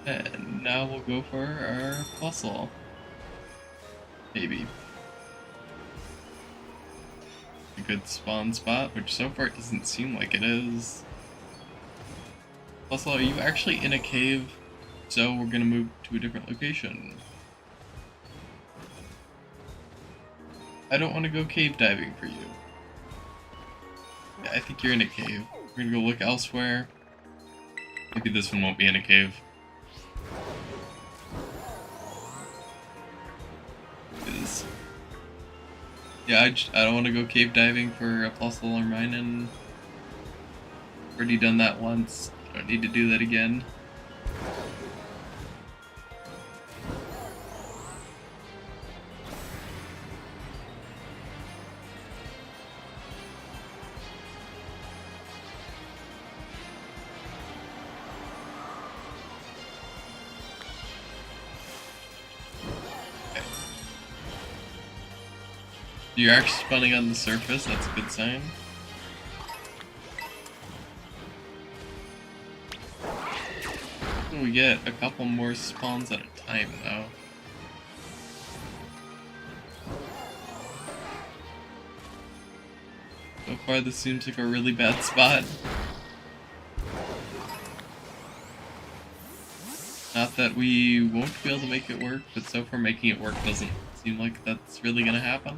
And now we'll go for our Plusle. Maybe. A good spawn spot, which so far doesn't seem like it is. Plusle, are you actually in a cave? So we're gonna move to a different location. I don't want to go cave diving for you. Yeah, I think you're in a cave. We're gonna go look elsewhere. Maybe this one won't be in a cave. Yeah, I don't want to go cave diving for a Plusle or Minen. Already done that once. I don't need to do that again. You're actually spawning on the surface, that's a good sign. We get a couple more spawns at a time though. So far this seems like a really bad spot. Not that we won't be able to make it work, but so far making it work doesn't seem like that's really gonna happen.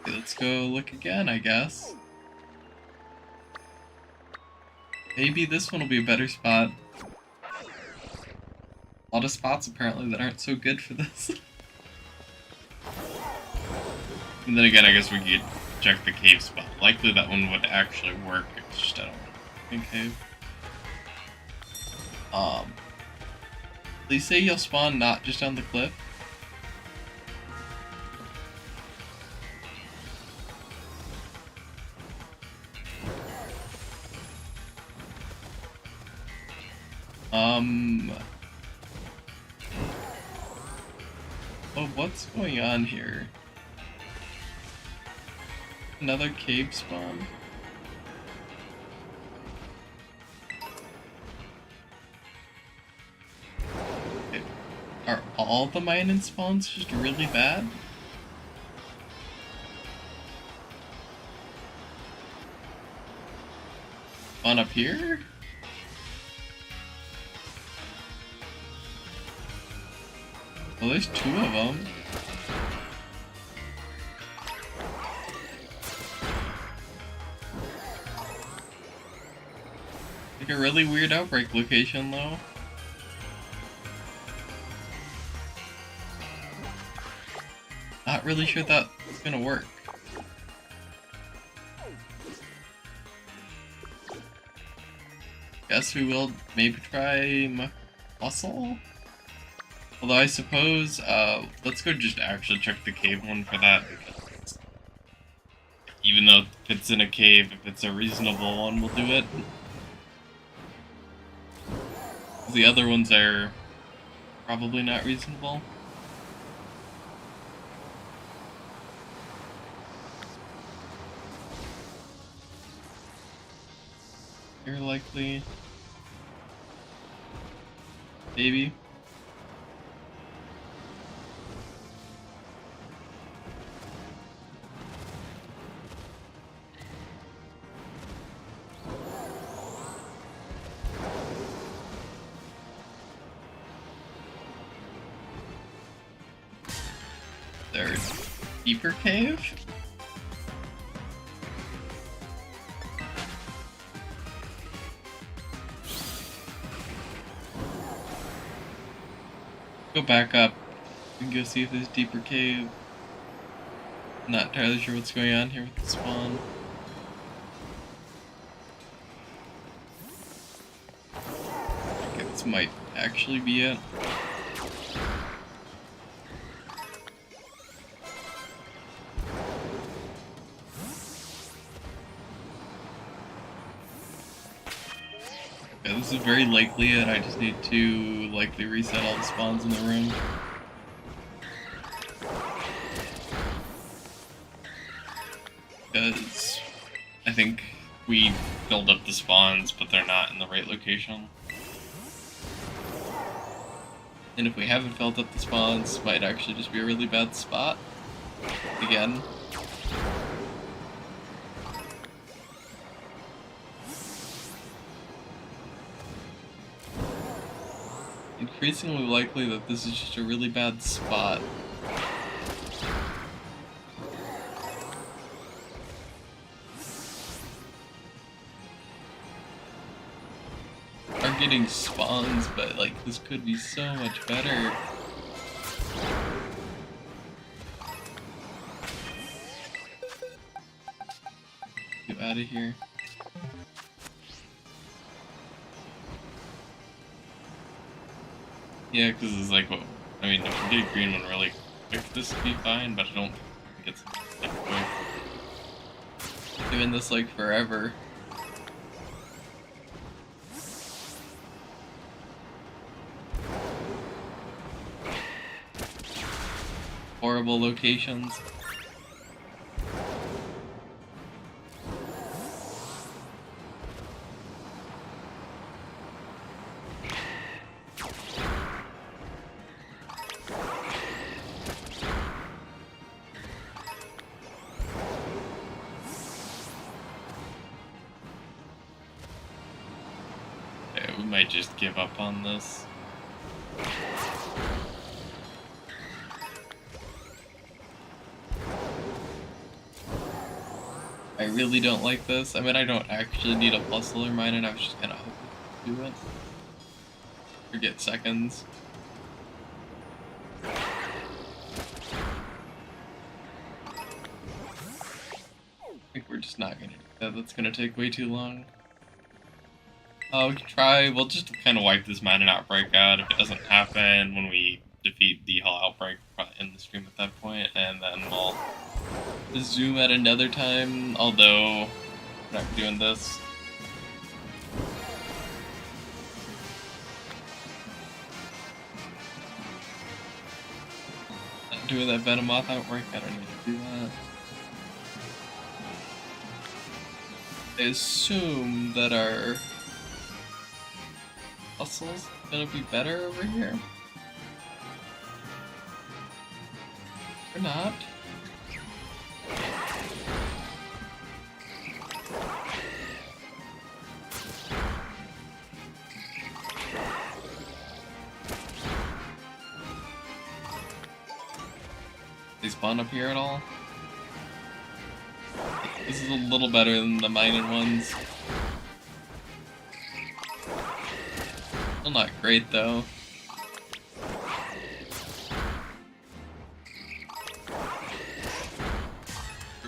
Okay, let's go look again, I guess. Maybe this one will be a better spot. A lot of spots apparently that aren't so good for this. And then again, I guess we could check the cave spot. Likely that one would actually work. It's just I don't think cave. Please say you'll spawn not just on the cliff. Oh, what's going on here? Another cave spawn? Okay. Are all the mining spawns just really bad? Spawn up here? Well, there's two of them. Like a really weird outbreak location, though. Not really sure that's gonna work. Guess we will maybe try muscle? Although I suppose, let's go just actually check the cave one for that, because even though if it's in a cave, if it's a reasonable one, we'll do it. The other ones are probably not reasonable. You're likely. Maybe. There's deeper cave? Go back up and go see if there's deeper cave. Not entirely sure what's going on here with the spawn. Okay, this might actually be it. Yeah, this is very likely it. I just need to likely reset all the spawns in the room. Because I think we filled up the spawns, but they're not in the right location. And if we haven't filled up the spawns, it might actually just be a really bad spot. Again. Increasingly likely that this is just a really bad spot. Are getting spawns, but like this could be so much better. Get out of here. Yeah, because it's like, well, I mean, if we get a green one really quick, this would be fine, but I don't think it's that quick. Doing this like forever. Horrible locations. We might just give up on this. really don't like this. I mean, I don't actually need a plus solar mine, and I was just kind of hoping to do it. Or get seconds. I think we're just not gonna do that. That's gonna take way too long. We can try. We'll just kind of wipe this mine and outbreak out. If it doesn't happen when we defeat the Hall Outbreak, we'll probably end the stream at that point, and then we'll resume at another time. Although we're not doing this. Not doing that Venomoth outbreak. I don't need to do that. I assume that our hustle's gonna be better over here. Or not. They spawn up here at all? This is a little better than the mining ones. Still not great though.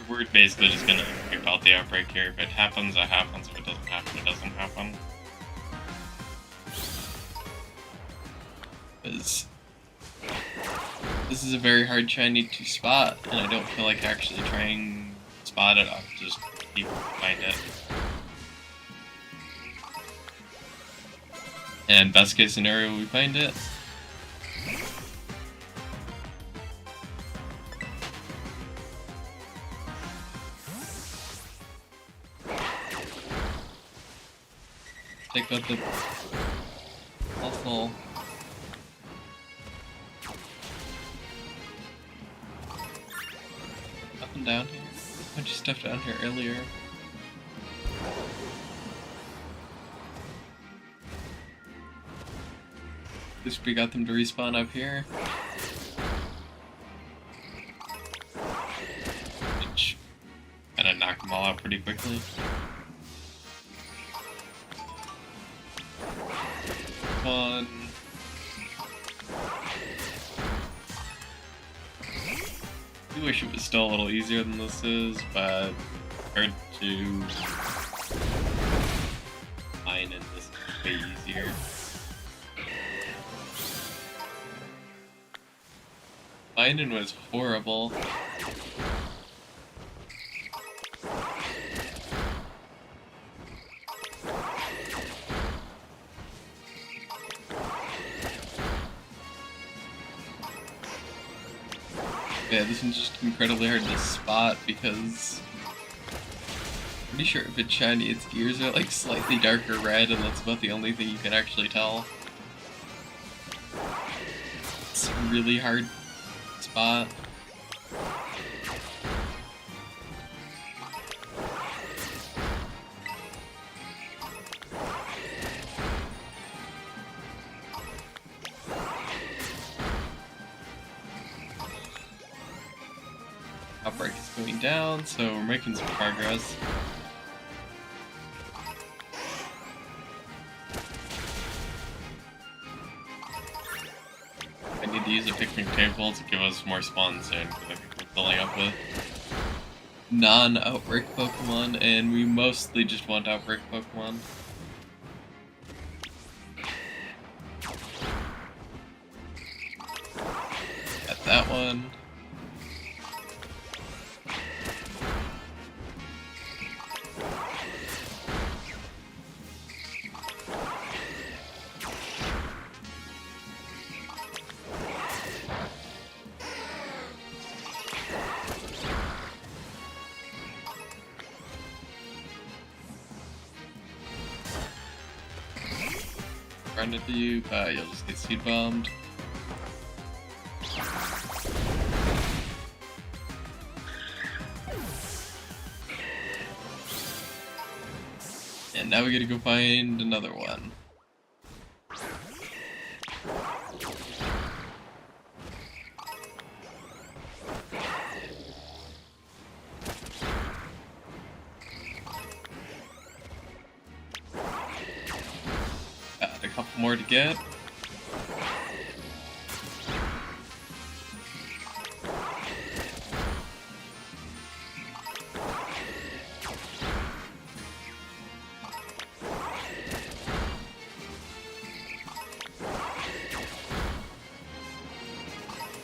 We're basically just gonna wipe out the outbreak here. If it happens, it happens. If it doesn't happen, it doesn't happen. Because this is a very hard shiny to spot, and I don't feel like actually trying to spot it. I'll just keep find it. And best case scenario, we find it. Take out the awful. Up and down here. A bunch of stuff down here earlier. At least we got them to respawn up here. Which kinda knocked them all out pretty quickly. Fun. I wish it was still a little easier than this is, but hard to mine in this way easier. Mining was horrible. Yeah, this one's just incredibly hard to spot because I'm pretty sure if it's shiny, its ears are like slightly darker red, and that's about the only thing you can actually tell. It's really hard to spot. Outbreak is going down, so we're making some progress. I need to use a picnic table to give us more spawns soon, because I think we're filling up with non-outbreak Pokemon, and we mostly just want outbreak Pokemon. Got that one. Run into you, but you'll just get seed bombed. And now we gotta go find another one. A couple more to get.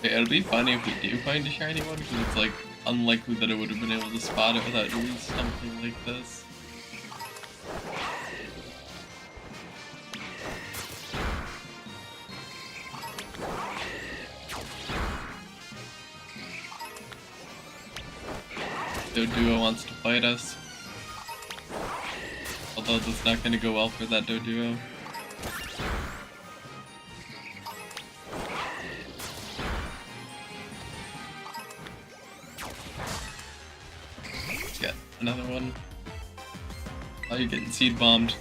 It'll be funny if we do find a shiny one, because it's like unlikely that I would have been able to spot it without doing something like this. Doduo wants to fight us. Although that's not going to go well for that Doduo. Let's get another one. Oh, you're getting seed bombed.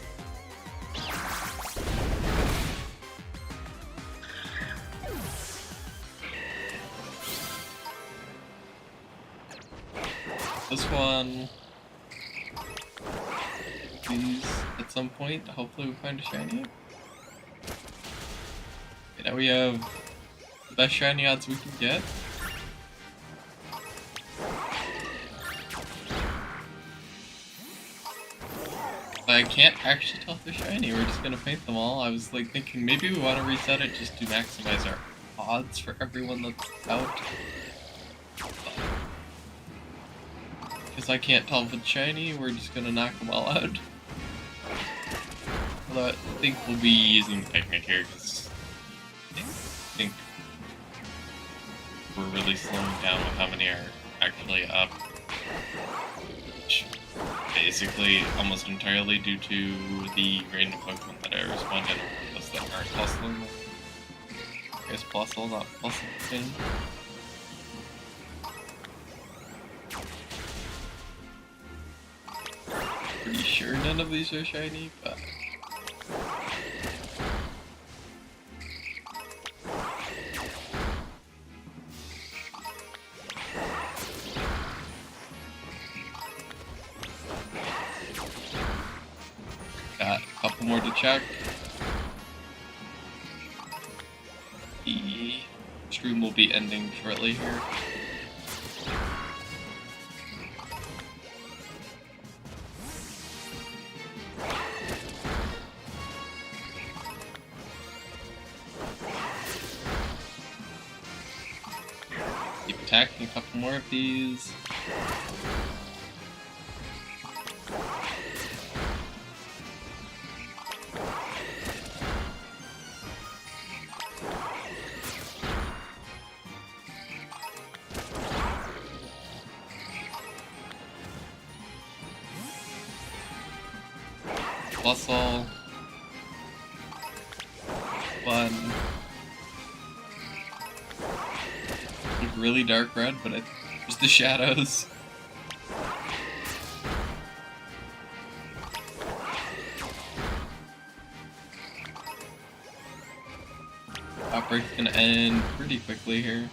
This one, please, at some point, hopefully we find a shiny. Okay, now we have the best shiny odds we can get. I can't actually tell if they're shiny, we're just gonna paint them all. I was like thinking maybe we want to reset it just to maximize our odds for everyone that's out. Because I can't tell if it's shiny, we're just gonna knock them all out. Although I think we'll be using Picnic here, because I think we're really slowing down with how many are actually up. Which basically almost entirely due to the random Pokemon that I responded with that aren't Plusle. I guess Plusle, not Plusle. Pretty sure none of these are shiny, but got a couple more to check. The stream will be ending shortly here. Keep attacking a couple more of these. Plusle. One. Really dark red, but it's just the shadows. Outbreak's gonna end pretty quickly here.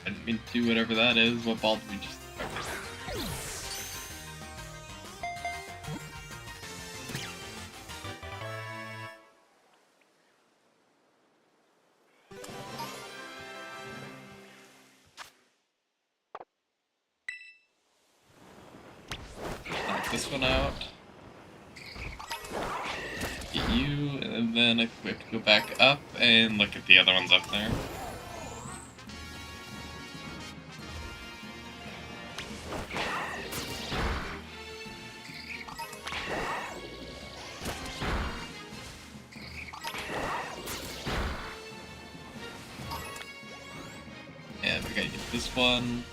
I didn't mean to do whatever that is. What ball did we just... Knock this one out. Get you, and then I think we have to go back up and look at the other ones up there. And we gotta get this one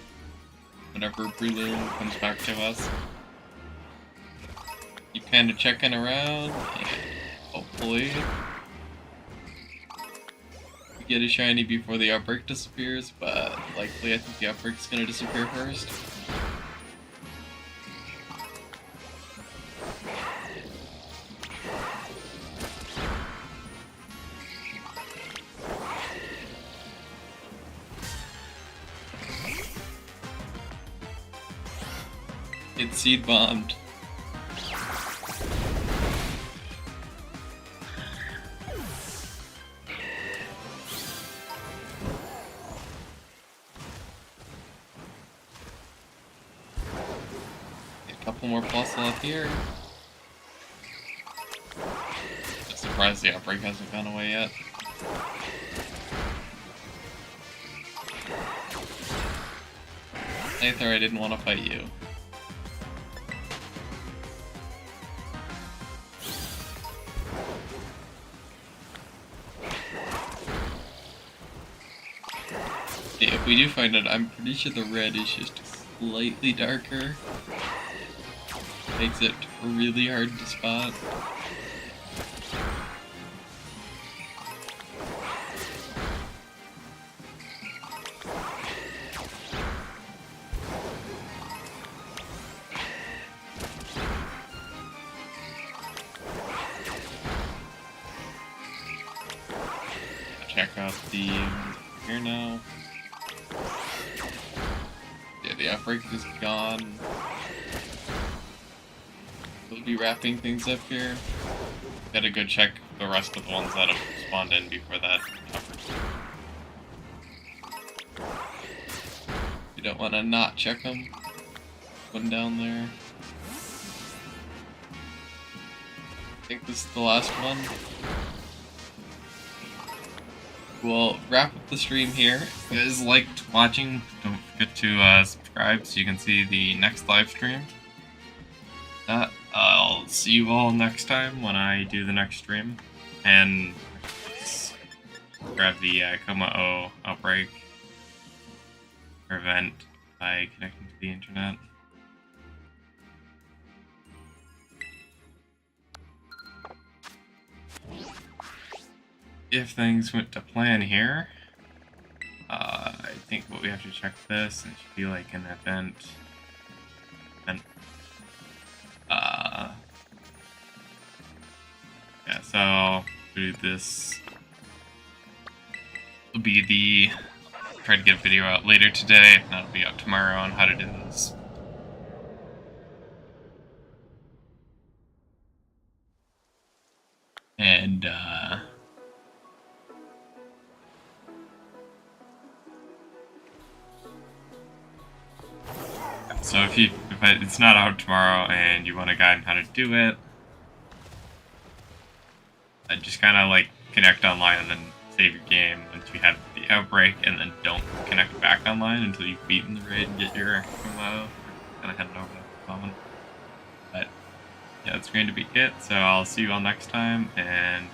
whenever Breloom comes back to us. Keep kinda checking around, and hopefully we get a shiny before the outbreak disappears, but likely. I think the outbreak's gonna disappear first. It's seed bombed. A couple more plus left here. I'm surprised the outbreak hasn't gone away yet. Aether, I didn't want to fight you. If we do find it, I'm pretty sure the red is just slightly darker. Makes it really hard to spot. Check out the here now. Yeah, the outbreak is gone. We'll be wrapping things up here. Gotta go check the rest of the ones that have spawned in before that outbreak. You don't want to not check them. One down there. I think this is the last one. We'll wrap up the stream here. If you guys liked watching, don't forget to subscribe so you can see the next live stream. I'll see you all next time when I do the next stream. And let's grab the Como outbreak event by connecting to the internet. If things went to plan here, I think what we have to check this, it should be like an event. Yeah, so do this. Will be the try to get a video out later today. That'll be out tomorrow on how to do this. And so if it's not out tomorrow and you want a guide on how to do it, just kind of like connect online and then save your game once you have the outbreak, and then don't connect back online until you've beaten the raid and get your Como. Kind of heading over to the common. But yeah, that's going to be it. So I'll see you all next time, and